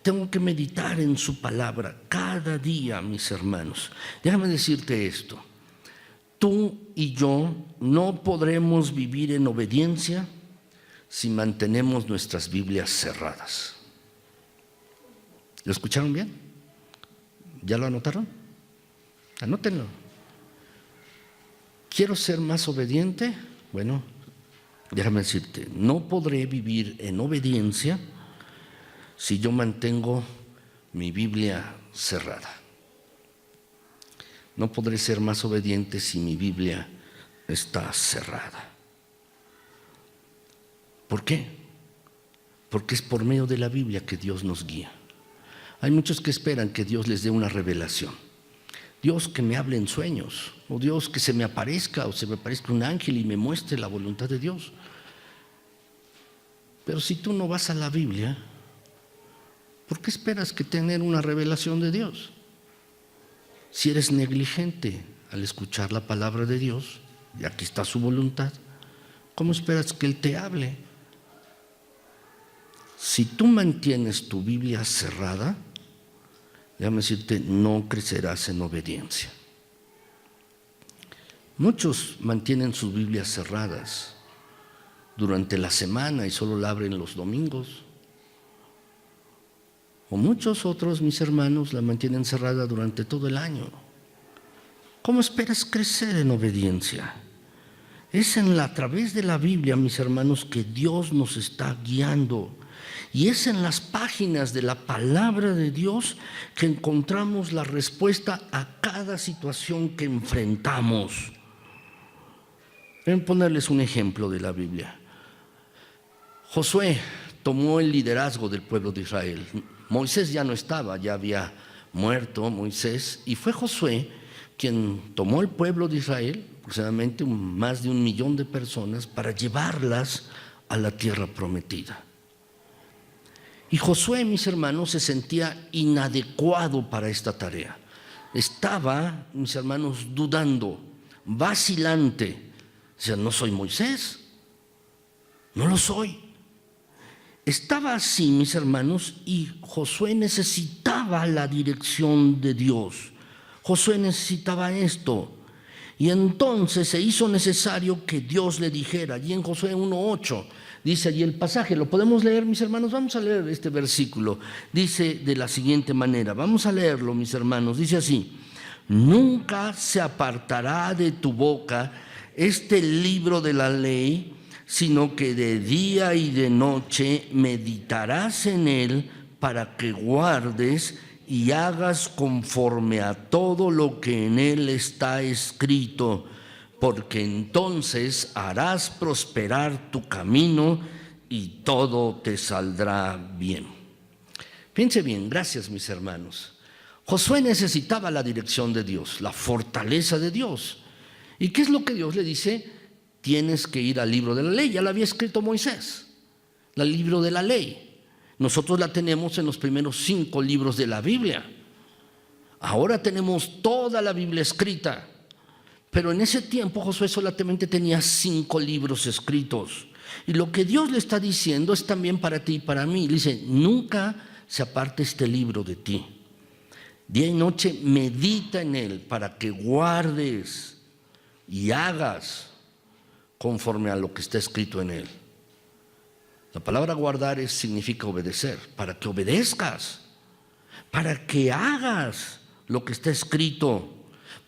Tengo que meditar en su palabra cada día, mis hermanos. Déjame decirte esto, Tú y yo no podremos vivir en obediencia si mantenemos nuestras Biblias cerradas. ¿Lo escucharon bien? ¿Ya lo anotaron? Anótenlo. ¿Quiero ser más obediente? Bueno, déjame decirte, no podré vivir en obediencia si yo mantengo mi Biblia cerrada. No podré ser más obediente si mi Biblia está cerrada. ¿Por qué? Porque es por medio de la Biblia que Dios nos guía. Hay muchos que esperan que Dios les dé una revelación. Dios que me hable en sueños, o Dios que se me aparezca, o se me aparezca un ángel y me muestre la voluntad de Dios. Pero si tú no vas a la Biblia, ¿por qué esperas que tener una revelación de Dios? Si eres negligente al escuchar la palabra de Dios, y aquí está su voluntad, ¿cómo esperas que Él te hable? Si tú mantienes tu Biblia cerrada, déjame decirte, no crecerás en obediencia. Muchos mantienen sus Biblias cerradas durante la semana y solo la abren los domingos. O muchos otros, mis hermanos, la mantienen cerrada durante todo el año. ¿Cómo esperas crecer en obediencia? Es a través de la Biblia, mis hermanos, que Dios nos está guiando. Y es en las páginas de la palabra de Dios que encontramos la respuesta a cada situación que enfrentamos. Ven a ponerles un ejemplo de la Biblia. Josué tomó el liderazgo del pueblo de Israel. Moisés ya no estaba, ya había muerto Moisés, y fue Josué quien tomó el pueblo de Israel, aproximadamente más de 1 millón de personas, para llevarlas a la tierra prometida. Y Josué, mis hermanos, se sentía inadecuado para esta tarea. Estaba, mis hermanos, dudando, vacilante. O sea, no soy Moisés, no lo soy. Estaba así, mis hermanos, y Josué necesitaba la dirección de Dios. Josué necesitaba esto. Y entonces se hizo necesario que Dios le dijera. Allí en Josué 1:8 dice allí el pasaje. ¿Lo podemos leer, mis hermanos? Vamos a leer este versículo. Dice de la siguiente manera. Vamos a leerlo, mis hermanos. Dice así: nunca se apartará de tu boca este libro de la ley, sino que de día y de noche meditarás en él para que guardes y hagas conforme a todo lo que en él está escrito, porque entonces harás prosperar tu camino y todo te saldrá bien. Piense bien, gracias, mis hermanos. Josué necesitaba la dirección de Dios, la fortaleza de Dios. ¿Y qué es lo que Dios le dice? Tienes que ir al libro de la ley. Ya lo había escrito Moisés, el libro de la ley. Nosotros la tenemos en los primeros 5 libros de la Biblia. Ahora tenemos toda la Biblia escrita. Pero en ese tiempo Josué solamente tenía 5 libros escritos. Y lo que Dios le está diciendo es también para ti y para mí. Le dice, nunca se aparte este libro de ti. Día y noche medita en él para que guardes y hagas conforme a lo que está escrito en él. La palabra guardar significa obedecer, para que obedezcas, para que hagas lo que está escrito,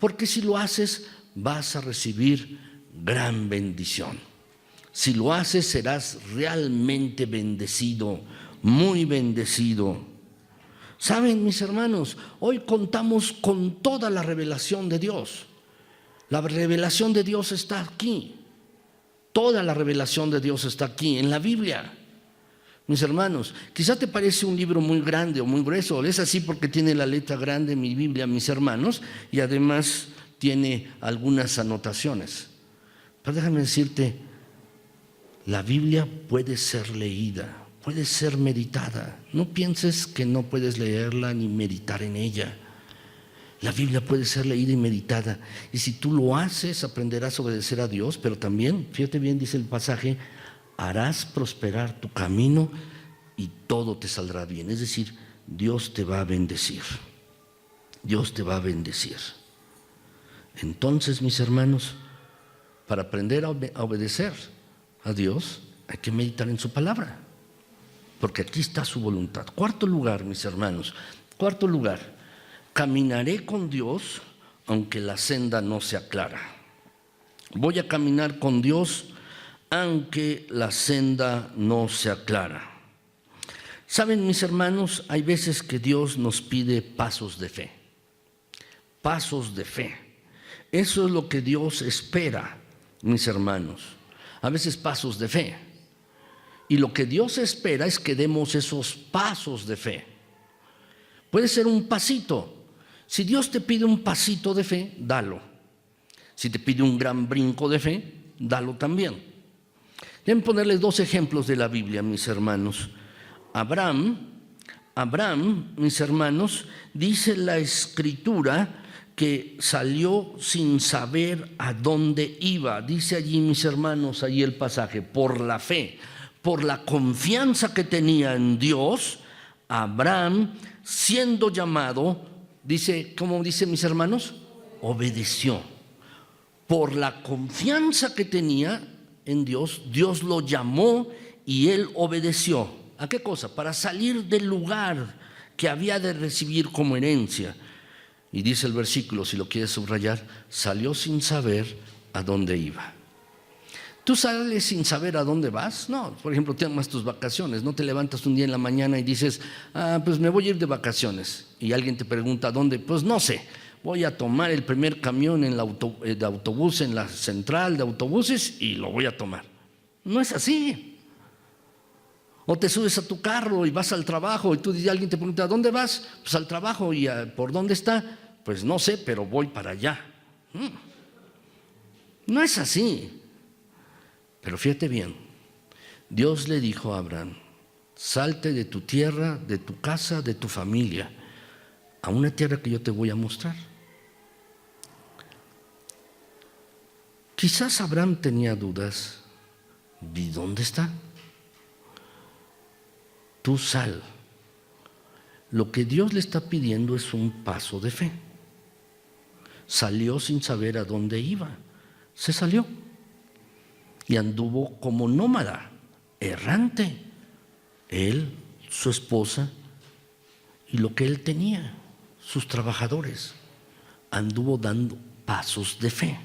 porque si lo haces vas a recibir gran bendición. Si lo haces serás realmente bendecido, muy bendecido. Saben, mis hermanos, hoy contamos con toda la revelación de Dios. La revelación de Dios está aquí. Toda la revelación de Dios está aquí, en la Biblia. Mis hermanos, quizá te parece un libro muy grande o muy grueso. Es así porque tiene la letra grande mi Biblia, mis hermanos, y además tiene algunas anotaciones. Pero déjame decirte, la Biblia puede ser leída, puede ser meditada. No pienses que no puedes leerla ni meditar en ella. La Biblia puede ser leída y meditada. Y si tú lo haces, aprenderás a obedecer a Dios, pero también, fíjate bien, dice el pasaje, harás prosperar tu camino y todo te saldrá bien. Es decir, Dios te va a bendecir. Dios te va a bendecir. Entonces, mis hermanos, para aprender a obedecer a Dios, hay que meditar en su palabra, porque aquí está su voluntad. Cuarto lugar, mis hermanos, cuarto lugar, caminaré con Dios aunque la senda no sea clara. Voy a caminar con Dios aunque la senda no sea clara. Saben, mis hermanos, hay veces que Dios nos pide pasos de fe. Pasos de fe. Eso es lo que Dios espera, mis hermanos. A veces pasos de fe. Y lo que Dios espera es que demos esos pasos de fe. Puede ser un pasito. Si Dios te pide un pasito de fe, dalo. Si te pide un gran brinco de fe, dalo también. Deben ponerles dos ejemplos de la Biblia, mis hermanos. Abraham, mis hermanos, dice la Escritura que salió sin saber a dónde iba. Dice allí, mis hermanos, allí el pasaje, por la fe, por la confianza que tenía en Dios, Abraham, siendo llamado, dice, ¿cómo dice, mis hermanos? Obedeció. Por la confianza que tenía en Dios, Dios lo llamó y él obedeció. ¿A qué cosa? Para salir del lugar que había de recibir como herencia. Y dice el versículo, si lo quieres subrayar, salió sin saber a dónde iba. ¿Tú sales sin saber a dónde vas? No, por ejemplo, tomas tus vacaciones, no te levantas un día en la mañana y dices, pues me voy a ir de vacaciones. Y alguien te pregunta, ¿a dónde? Pues no sé, voy a tomar el primer camión de autobús en la central de autobuses y lo voy a tomar. No es así. O te subes a tu carro y vas al trabajo y alguien te pregunta, ¿a dónde vas? Pues al trabajo. ¿Y por dónde está? Pues no sé, pero voy para allá. No es así. Pero fíjate bien, Dios le dijo a Abraham, salte de tu tierra, de tu casa, de tu familia, a una tierra que yo te voy a mostrar. Quizás Abraham tenía dudas, ¿y dónde está? Tú sal. Lo que Dios le está pidiendo es un paso de fe. Salió sin saber a dónde iba. Se salió. Y anduvo como nómada, errante. Él, su esposa y lo que él tenía, sus trabajadores. Anduvo dando pasos de fe.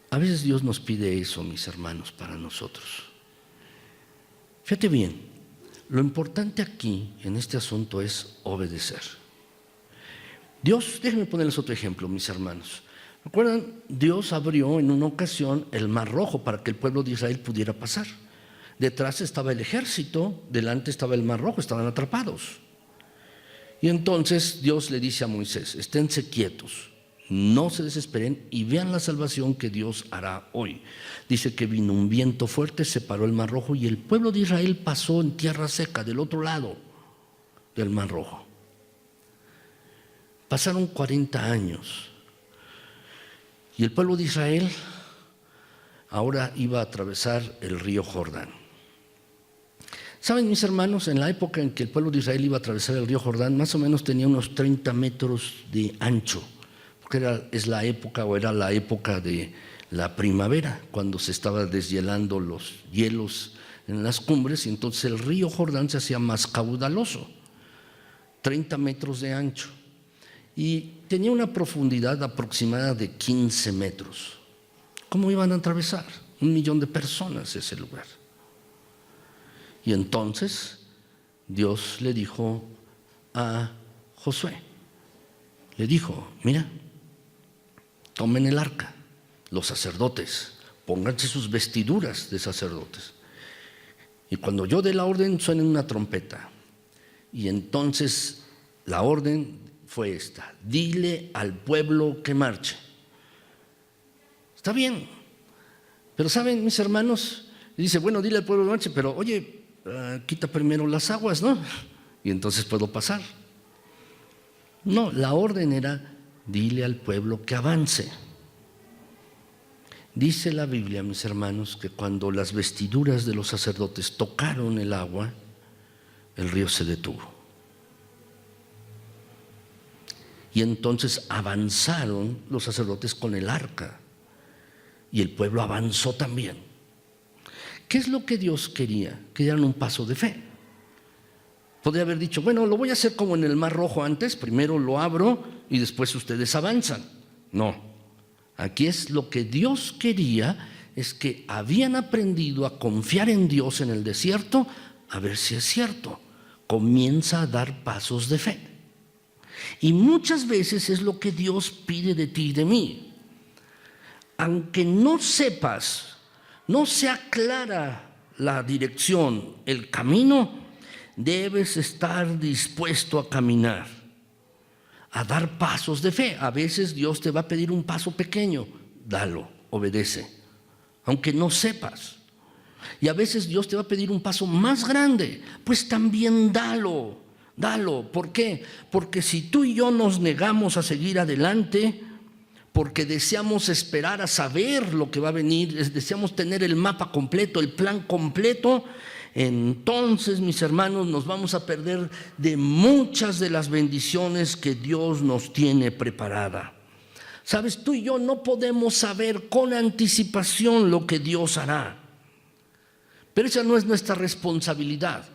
A veces Dios nos pide eso, mis hermanos, para nosotros. Fíjate bien. Lo importante aquí, en este asunto, es obedecer. Dios, déjenme ponerles otro ejemplo, mis hermanos. ¿Recuerdan? Dios abrió en una ocasión el Mar Rojo para que el pueblo de Israel pudiera pasar. Detrás estaba el ejército, delante estaba el Mar Rojo, estaban atrapados. Y entonces Dios le dice a Moisés, esténse quietos, no se desesperen y vean la salvación que Dios hará hoy. Dice que vino un viento fuerte, separó el Mar Rojo y el pueblo de Israel pasó en tierra seca del otro lado del Mar Rojo. Pasaron 40 años y el pueblo de Israel ahora iba a atravesar el río Jordán. ¿Saben, mis hermanos? En la época en que el pueblo de Israel iba a atravesar el río Jordán, más o menos tenía unos 30 metros de ancho. Era la época de la primavera, cuando se estaba deshielando los hielos en las cumbres, y entonces el río Jordán se hacía más caudaloso, 30 metros de ancho, y tenía una profundidad aproximada de 15 metros. ¿Cómo iban a atravesar? 1 millón de personas ese lugar. Y entonces Dios le dijo a Josué, le dijo, mira, tomen el arca, los sacerdotes, pónganse sus vestiduras de sacerdotes. Y cuando yo dé la orden, suene una trompeta. Y entonces la orden fue esta: dile al pueblo que marche. Está bien, pero saben, mis hermanos, dice, bueno, dile al pueblo que marche, pero oye, quita primero las aguas, ¿no? Y entonces puedo pasar. No, la orden era, dile al pueblo que avance. Dice la Biblia, mis hermanos, que cuando las vestiduras de los sacerdotes tocaron el agua, el río se detuvo. Y entonces avanzaron los sacerdotes con el arca y el pueblo avanzó también. ¿Qué es lo que Dios quería? Que dieran un paso de fe. Podría haber dicho, bueno, lo voy a hacer como en el Mar Rojo antes, primero lo abro y después ustedes avanzan. No, aquí es lo que Dios quería, es que habían aprendido a confiar en Dios en el desierto, a ver si es cierto. Comienza a dar pasos de fe. Y muchas veces es lo que Dios pide de ti y de mí. Aunque no sepas, no sea clara la dirección, el camino, debes estar dispuesto a caminar, a dar pasos de fe. A veces Dios te va a pedir un paso pequeño, dalo, obedece, aunque no sepas. Y a veces Dios te va a pedir un paso más grande, pues también dalo. ¿Por qué? Porque si tú y yo nos negamos a seguir adelante, porque deseamos esperar a saber lo que va a venir, deseamos tener el mapa completo, el plan completo, entonces, mis hermanos, nos vamos a perder de muchas de las bendiciones que Dios nos tiene preparada. Sabes, tú y yo no podemos saber con anticipación lo que Dios hará, pero esa no es nuestra responsabilidad.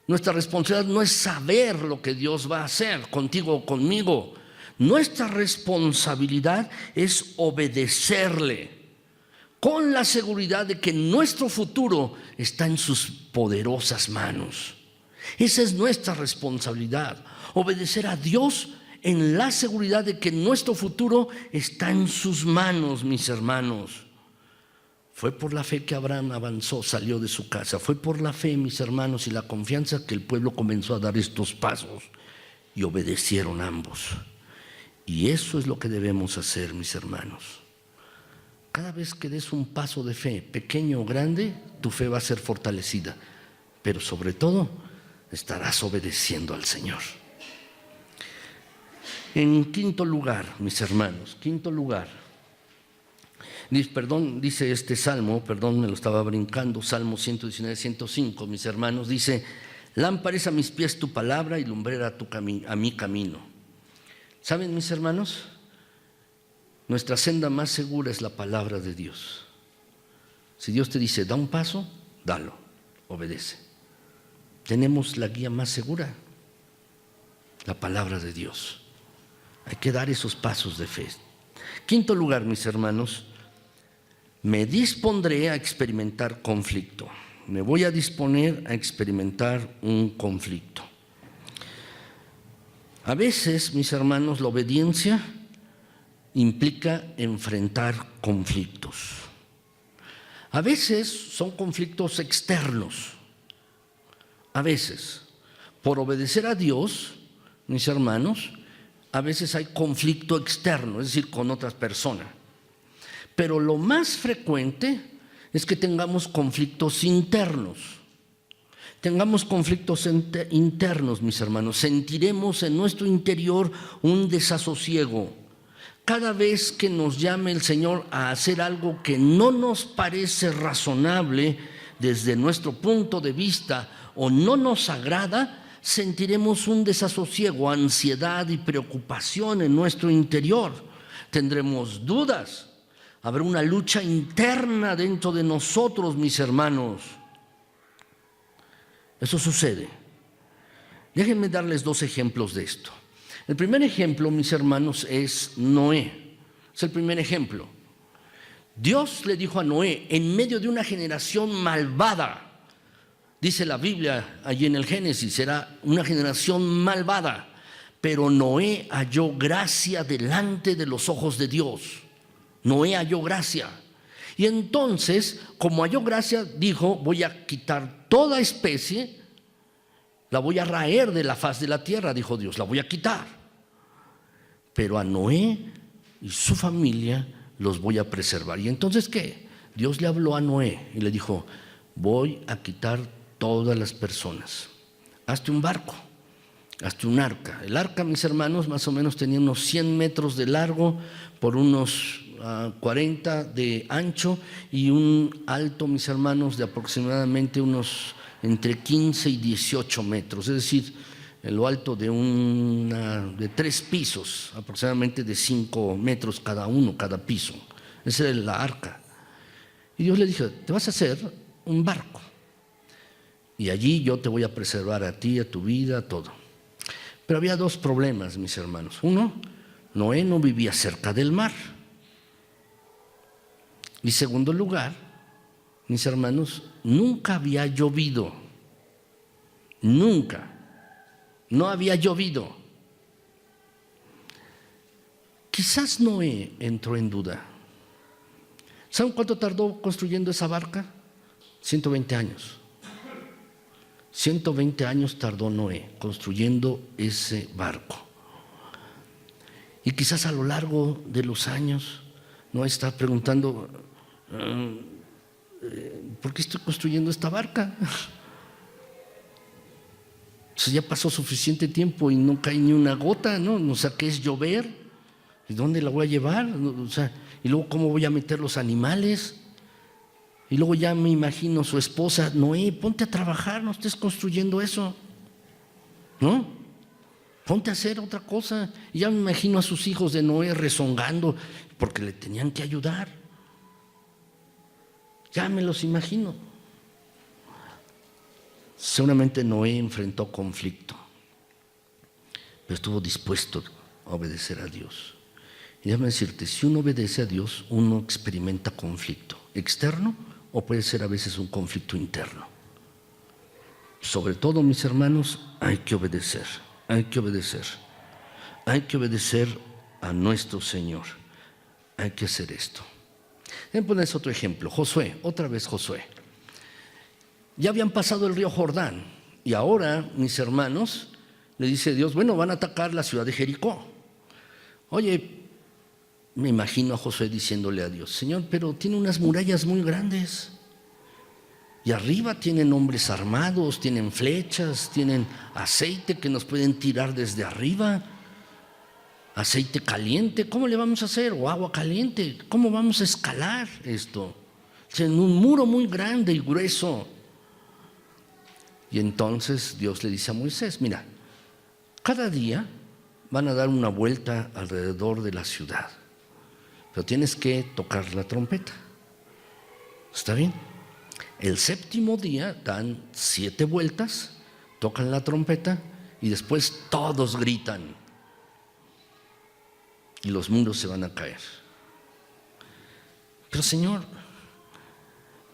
Nuestra responsabilidad no es saber lo que Dios va a hacer contigo o conmigo. Nuestra responsabilidad es obedecerle, con la seguridad de que nuestro futuro está en sus poderosas manos. Esa es nuestra responsabilidad, obedecer a Dios en la seguridad de que nuestro futuro está en sus manos, mis hermanos. Fue por la fe que Abraham avanzó, salió de su casa. Fue por la fe, mis hermanos, y la confianza que el pueblo comenzó a dar estos pasos y obedecieron ambos. Y eso es lo que debemos hacer, mis hermanos. Cada vez que des un paso de fe, pequeño o grande, tu fe va a ser fortalecida. Pero sobre todo, estarás obedeciendo al Señor. En quinto lugar, mis hermanos, dice este salmo, me lo estaba brincando, Salmo 119, 105, mis hermanos, dice: lámpara es a mis pies tu palabra y lumbrera a mi camino. ¿Saben, mis hermanos? Nuestra senda más segura es la palabra de Dios. Si Dios te dice, da un paso, dalo, obedece. Tenemos la guía más segura, la palabra de Dios. Hay que dar esos pasos de fe. Quinto lugar, mis hermanos, me dispondré a experimentar conflicto. Me voy a disponer a experimentar un conflicto. A veces, mis hermanos, la obediencia implica enfrentar conflictos. A veces son conflictos externos. A veces, por obedecer a Dios, mis hermanos, a veces hay conflicto externo, es decir, con otras personas. Pero lo más frecuente es que tengamos conflictos internos. Tengamos conflictos internos, mis hermanos. Sentiremos en nuestro interior un desasosiego. Cada vez que nos llame el Señor a hacer algo que no nos parece razonable desde nuestro punto de vista o no nos agrada, sentiremos un desasosiego, ansiedad y preocupación en nuestro interior. Tendremos dudas. Habrá una lucha interna dentro de nosotros, mis hermanos. Eso sucede. Déjenme darles dos ejemplos de esto. El primer ejemplo, mis hermanos, es Noé. Es el primer ejemplo. Dios le dijo a Noé, en medio de una generación malvada, dice la Biblia allí en el Génesis, será una generación malvada, pero Noé halló gracia delante de los ojos de Dios. Noé halló gracia. Y entonces, como halló gracia, dijo, voy a quitar toda especie, la voy a raer de la faz de la tierra, dijo Dios, la voy a quitar. Pero a Noé y su familia los voy a preservar. ¿Y entonces qué? Dios le habló a Noé y le dijo, voy a quitar todas las personas. Hazte un barco, hazte un arca. El arca, mis hermanos, más o menos tenía unos 100 metros de largo por unos 40 de ancho y un alto, mis hermanos, de aproximadamente unos entre 15 y 18 metros. Es decir, en lo alto de 3 pisos, aproximadamente de 5 metros cada piso. Esa era la arca. Y Dios le dijo: te vas a hacer un barco, y allí yo te voy a preservar a ti, a tu vida, a todo. Pero había 2 problemas, mis hermanos. Uno, Noé no vivía cerca del mar. Y segundo lugar, mis hermanos, nunca había llovido. Nunca. No había llovido. Quizás Noé entró en duda. ¿Saben cuánto tardó construyendo esa barca? 120 años. 120 años tardó Noé construyendo ese barco. Y quizás a lo largo de los años Noé está preguntando: ¿por qué estoy construyendo esta barca? O sea, ya pasó suficiente tiempo y no cae ni una gota, ¿no? O sea, ¿qué es llover? ¿Y dónde la voy a llevar? O sea, y luego, ¿cómo voy a meter los animales? Y luego ya me imagino su esposa: Noé, ponte a trabajar, no estés construyendo eso, ¿no? Ponte a hacer otra cosa. Y ya me imagino a sus hijos de Noé rezongando porque le tenían que ayudar. Ya me los imagino. Seguramente Noé enfrentó conflicto, pero estuvo dispuesto a obedecer a Dios. Y déjame decirte, si uno obedece a Dios, uno experimenta conflicto externo, o puede ser a veces un conflicto interno. Sobre todo, mis hermanos, hay que obedecer, hay que obedecer, hay que obedecer a nuestro Señor. Hay que hacer esto. Déjenme ponerles otro ejemplo. Josué, otra vez Josué. Ya habían pasado el río Jordán y ahora, mis hermanos, le dice Dios: bueno, van a atacar la ciudad de Jericó. Oye, me imagino a Josué diciéndole a Dios: Señor, pero tiene unas murallas muy grandes y arriba tienen hombres armados, tienen flechas, tienen aceite que nos pueden tirar desde arriba, aceite caliente. ¿Cómo le vamos a hacer? O agua caliente. ¿Cómo vamos a escalar esto? En un muro muy grande y grueso. Y entonces Dios le dice a Moisés: mira, cada día van a dar una vuelta alrededor de la ciudad, pero tienes que tocar la trompeta. ¿Está bien? El 7º día dan 7 vueltas, tocan la trompeta y después todos gritan y los muros se van a caer. Pero Señor,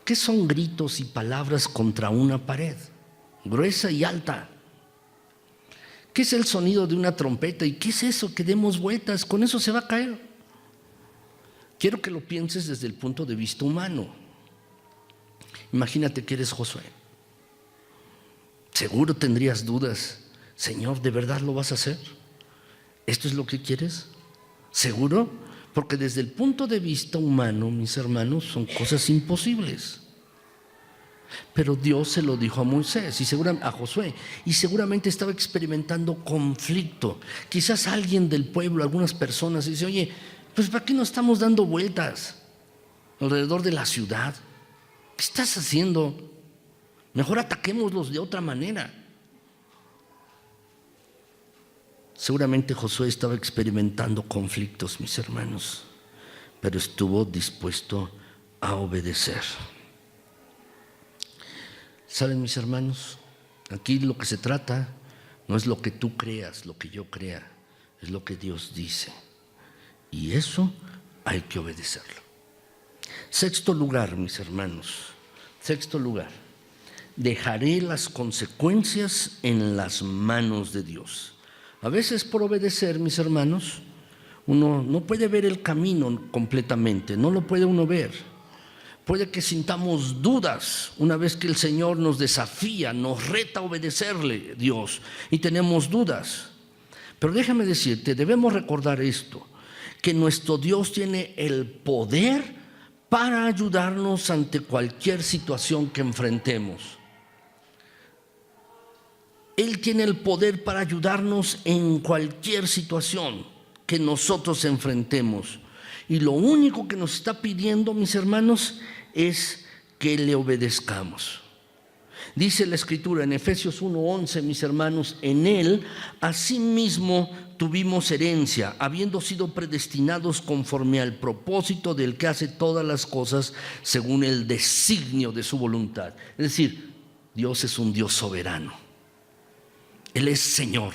¿qué son gritos y palabras contra una pared gruesa y alta? ¿Qué es el sonido de una trompeta? ¿Y qué es eso que demos vueltas? Con eso se va a caer. Quiero que lo pienses desde el punto de vista humano. Imagínate que eres Josué. Seguro tendrías dudas. Señor, ¿de verdad lo vas a hacer? ¿Esto es lo que quieres? ¿Seguro? Porque desde el punto de vista humano, mis hermanos, son cosas imposibles. Pero Dios se lo dijo a Moisés y a Josué, y seguramente estaba experimentando conflicto. Quizás alguien del pueblo, algunas personas, dice: oye, pues ¿para qué nos estamos dando vueltas alrededor de la ciudad? ¿Qué estás haciendo? Mejor ataquémoslos de otra manera. Seguramente Josué estaba experimentando conflictos, mis hermanos, pero estuvo dispuesto a obedecer. ¿Saben, mis hermanos? Aquí lo que se trata no es lo que tú creas, lo que yo crea, es lo que Dios dice. Y eso hay que obedecerlo. 6º lugar, mis hermanos. 6º lugar. Dejaré las consecuencias en las manos de Dios. A veces por obedecer, mis hermanos, uno no puede ver el camino completamente, no lo puede uno ver. Puede que sintamos dudas una vez que el Señor nos desafía, nos reta a obedecerle, Dios, y tenemos dudas. Pero déjame decirte, debemos recordar esto, que nuestro Dios tiene el poder para ayudarnos ante cualquier situación que enfrentemos. Él tiene el poder para ayudarnos en cualquier situación que nosotros enfrentemos. Y lo único que nos está pidiendo, mis hermanos, es que le obedezcamos. Dice la Escritura en Efesios 1:11, mis hermanos, en Él asimismo tuvimos herencia, habiendo sido predestinados conforme al propósito del que hace todas las cosas según el designio de su voluntad. Es decir, Dios es un Dios soberano. Él es Señor.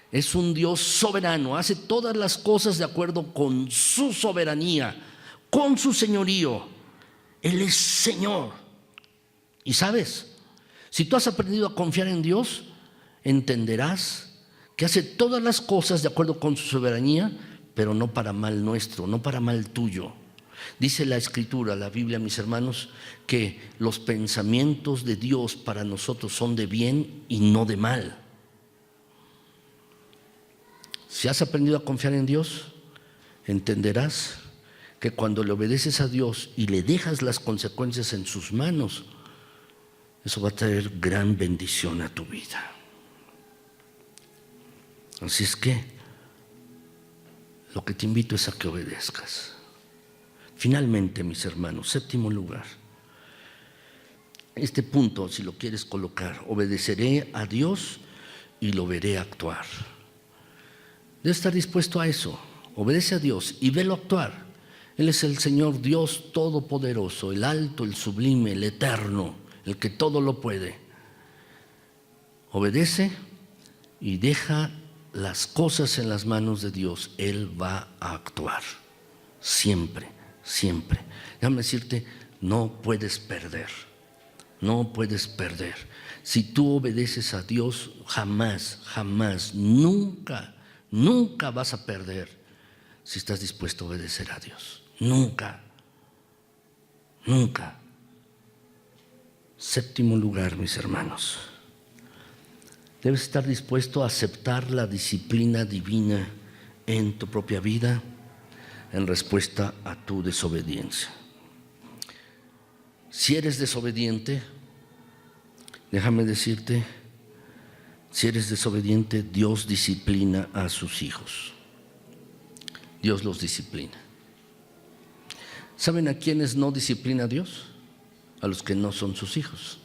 Es un Dios soberano, hace todas las cosas de acuerdo con su soberanía, con su señorío. Él es Señor. Y sabes, si tú has aprendido a confiar en Dios, entenderás que hace todas las cosas de acuerdo con su soberanía, pero no para mal nuestro, no para mal tuyo. Dice la Escritura, la Biblia, mis hermanos, que los pensamientos de Dios para nosotros son de bien y no de mal. Si has aprendido a confiar en Dios, entenderás que cuando le obedeces a Dios y le dejas las consecuencias en sus manos, eso va a traer gran bendición a tu vida. Así es que lo que te invito es a que obedezcas. Finalmente, mis hermanos, séptimo lugar, este punto, si lo quieres colocar, obedeceré a Dios y lo veré actuar. Debes estar dispuesto a eso. Obedece a Dios y velo actuar. Él es el Señor Dios Todopoderoso, el alto, el sublime, el eterno, el que todo lo puede. Obedece y deja las cosas en las manos de Dios. Él va a actuar. Siempre, siempre. Déjame decirte, no puedes perder. No puedes perder. Si tú obedeces a Dios, jamás, jamás, nunca vas a perder si estás dispuesto a obedecer a Dios. Nunca. Séptimo lugar, mis hermanos. Debes estar dispuesto a aceptar la disciplina divina en tu propia vida en respuesta a tu desobediencia. Si eres desobediente, déjame decirte, si eres desobediente, Dios disciplina a sus hijos. Dios los disciplina. ¿Saben a quiénes no disciplina Dios? A los que no son sus hijos.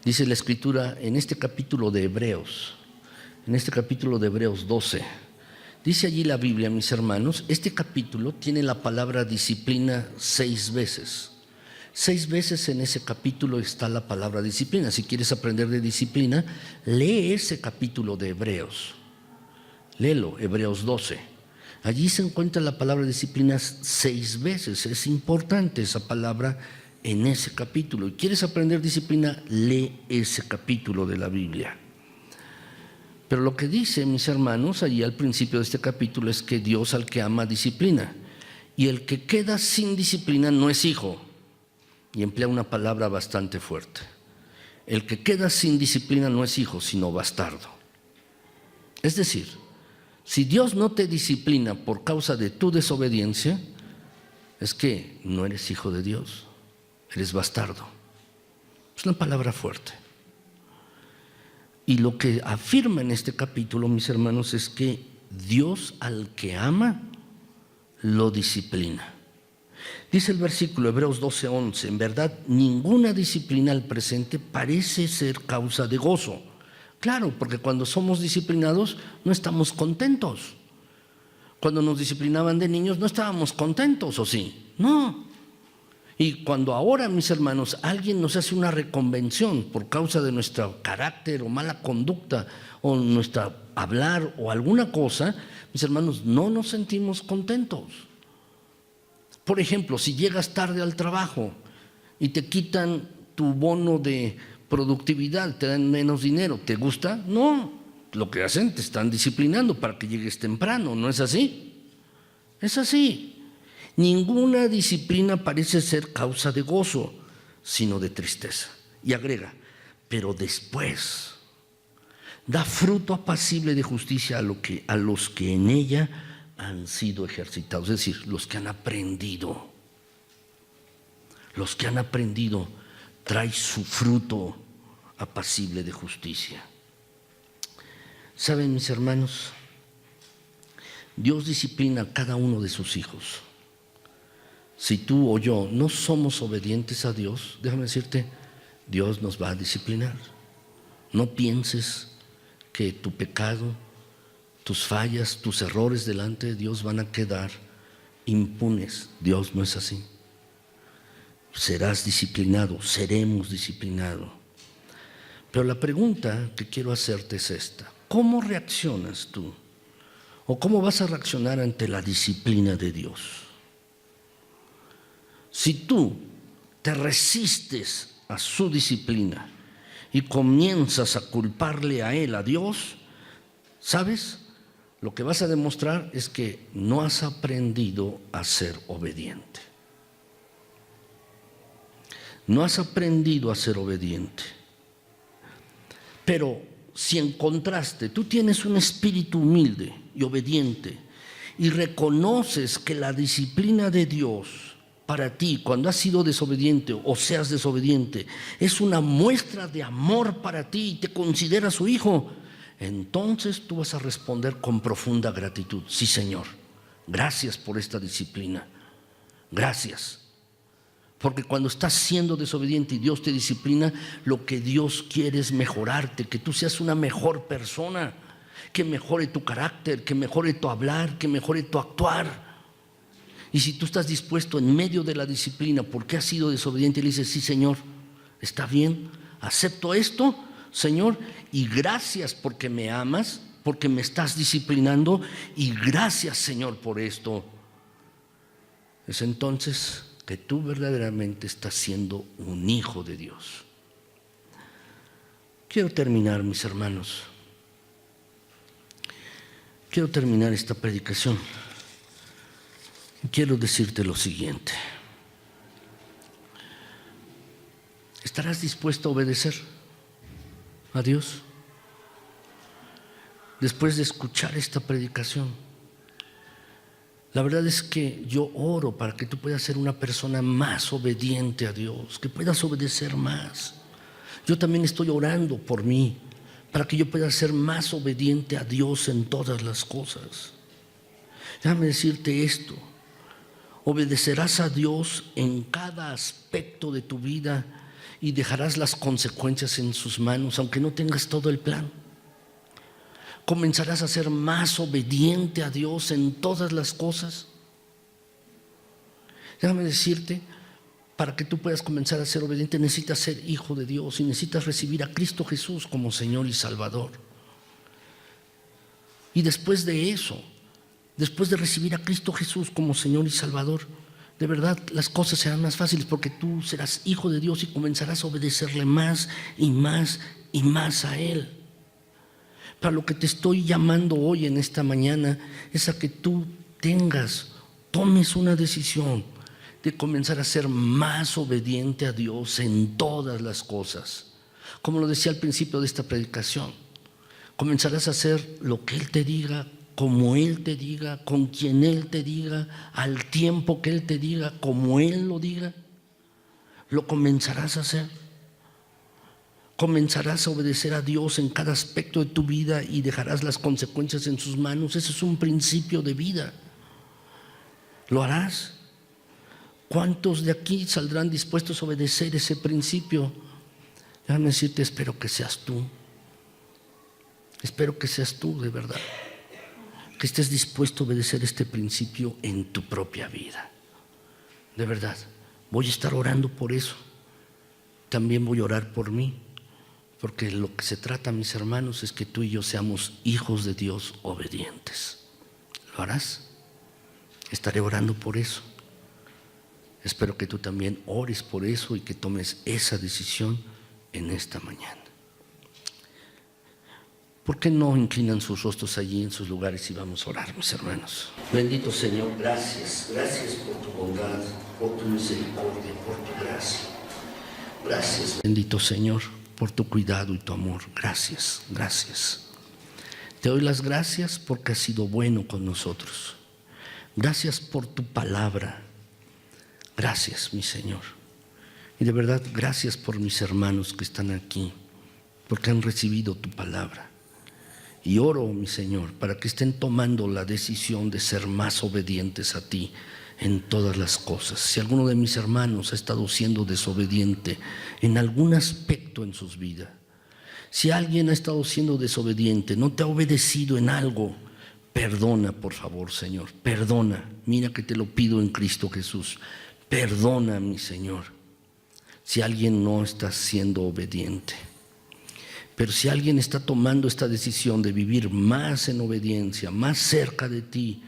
Dice la Escritura en este capítulo de Hebreos, en este capítulo de Hebreos 12, dice allí la Biblia, mis hermanos, este capítulo tiene la palabra disciplina 6 veces. 6 veces en ese capítulo está la palabra disciplina. Si quieres aprender de disciplina, lee ese capítulo de Hebreos. Léelo, Hebreos 12. Allí se encuentra la palabra disciplina 6 veces. Es importante esa palabra en ese capítulo. Y quieres aprender disciplina, lee ese capítulo de la Biblia. Pero lo que dice, mis hermanos, allí al principio de este capítulo es que Dios al que ama disciplina. Y el que queda sin disciplina no es hijo. Y emplea una palabra bastante fuerte. El que queda sin disciplina no es hijo, sino bastardo. Es decir, si Dios no te disciplina por causa de tu desobediencia, es que no eres hijo de Dios, eres bastardo. Es una palabra fuerte. Y lo que afirma en este capítulo, mis hermanos, es que Dios al que ama, lo disciplina. Dice el versículo Hebreos 12:11, en verdad ninguna disciplina al presente parece ser causa de gozo. Claro, porque cuando somos disciplinados no estamos contentos. Cuando nos disciplinaban de niños no estábamos contentos, ¿o sí? No. Y cuando ahora, mis hermanos, alguien nos hace una reconvención por causa de nuestro carácter o mala conducta o nuestro hablar o alguna cosa, mis hermanos, no nos sentimos contentos. Por ejemplo, si llegas tarde al trabajo y te quitan tu bono de productividad, te dan menos dinero, ¿te gusta? No, lo que hacen, te están disciplinando para que llegues temprano, ¿no es así? Es así. Ninguna disciplina parece ser causa de gozo, sino de tristeza. Y agrega, pero después da fruto apacible de justicia a los que en ella han sido ejercitados, es decir, los que han aprendido. Los que han aprendido trae su fruto apacible de justicia. ¿Saben, mis hermanos? Dios disciplina a cada uno de sus hijos. Si tú o yo no somos obedientes a Dios, déjame decirte, Dios nos va a disciplinar. No pienses que tu pecado, tus fallas, tus errores delante de Dios van a quedar impunes. Dios no es así. Serás disciplinado, seremos disciplinados. Pero la pregunta que quiero hacerte es esta: ¿cómo reaccionas tú? ¿O cómo vas a reaccionar ante la disciplina de Dios? Si tú te resistes a su disciplina y comienzas a culparle a Él, a Dios, ¿sabes? Lo que vas a demostrar es que no has aprendido a ser obediente. No has aprendido a ser obediente. Pero si en contraste tú tienes un espíritu humilde y obediente y reconoces que la disciplina de Dios para ti, cuando has sido desobediente o seas desobediente, es una muestra de amor para ti y te consideras su hijo, entonces tú vas a responder con profunda gratitud: sí, Señor, gracias por esta disciplina, gracias. Porque cuando estás siendo desobediente y Dios te disciplina, lo que Dios quiere es mejorarte, que tú seas una mejor persona, que mejore tu carácter, que mejore tu hablar, que mejore tu actuar. Y si tú estás dispuesto en medio de la disciplina porque has sido desobediente y le dices: sí, Señor, está bien, acepto esto, Señor, y gracias porque me amas, porque me estás disciplinando, y gracias, Señor, por esto, es entonces que tú verdaderamente estás siendo un hijo de Dios. Quiero terminar, mis hermanos. Quiero terminar esta predicación. Quiero decirte lo siguiente: ¿estarás dispuesto a obedecer a Dios? Después de escuchar esta predicación, la verdad es que yo oro para que tú puedas ser una persona más obediente a Dios, que puedas obedecer más. Yo también estoy orando por mí, para que yo pueda ser más obediente a Dios en todas las cosas. Déjame decirte esto: obedecerás a Dios en cada aspecto de tu vida y dejarás las consecuencias en sus manos, aunque no tengas todo el plan. Comenzarás a ser más obediente a Dios en todas las cosas. Déjame decirte, para que tú puedas comenzar a ser obediente, necesitas ser hijo de Dios y necesitas recibir a Cristo Jesús como Señor y Salvador. Y después de eso, después de recibir a Cristo Jesús como Señor y Salvador, de verdad las cosas serán más fáciles, porque tú serás hijo de Dios y comenzarás a obedecerle más y más y más a Él. Para lo que te estoy llamando hoy en esta mañana es a que tú tomes una decisión de comenzar a ser más obediente a Dios en todas las cosas. Como lo decía al principio de esta predicación, comenzarás a hacer lo que Él te diga, como Él te diga, con quien Él te diga, al tiempo que Él te diga, como Él lo diga. Lo comenzarás a hacer. Comenzarás a obedecer a Dios en cada aspecto de tu vida y dejarás las consecuencias en sus manos. Ese es un principio de vida. ¿Lo harás? ¿Cuántos de aquí saldrán dispuestos a obedecer ese principio? Déjame decirte, espero que seas tú. Espero que seas tú, de verdad. Que estés dispuesto a obedecer este principio en tu propia vida. De verdad, voy a estar orando por eso. También voy a orar por mí. Porque lo que se trata, mis hermanos, es que tú y yo seamos hijos de Dios obedientes. ¿Lo harás? Estaré orando por eso. Espero que tú también ores por eso y que tomes esa decisión en esta mañana. ¿Por qué no inclinan sus rostros allí en sus lugares y vamos a orar, mis hermanos? Bendito Señor, gracias. Gracias por tu bondad, por tu misericordia, por tu gracia. Gracias, bendito Señor, por tu cuidado y tu amor. Gracias, gracias. Te doy las gracias porque has sido bueno con nosotros. Gracias por tu palabra. Gracias, mi Señor. Y de verdad, gracias por mis hermanos que están aquí, porque han recibido tu palabra. Y oro, mi Señor, para que estén tomando la decisión de ser más obedientes a ti en todas las cosas. Si alguno de mis hermanos ha estado siendo desobediente en algún aspecto en sus vidas, si alguien ha estado siendo desobediente, no te ha obedecido en algo, perdona, por favor, Señor, perdona. Mira que te lo pido en Cristo Jesús. Perdona, mi Señor, si alguien no está siendo obediente. Pero si alguien está tomando esta decisión de vivir más en obediencia, más cerca de ti,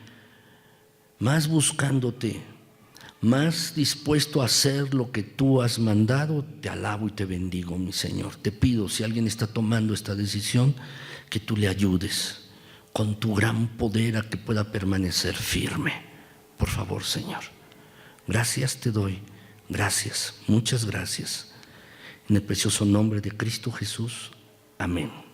más buscándote, más dispuesto a hacer lo que tú has mandado, te alabo y te bendigo, mi Señor. Te pido, si alguien está tomando esta decisión, que tú le ayudes con tu gran poder a que pueda permanecer firme. Por favor, Señor. Gracias te doy. Gracias. Muchas gracias. En el precioso nombre de Cristo Jesús. Amén.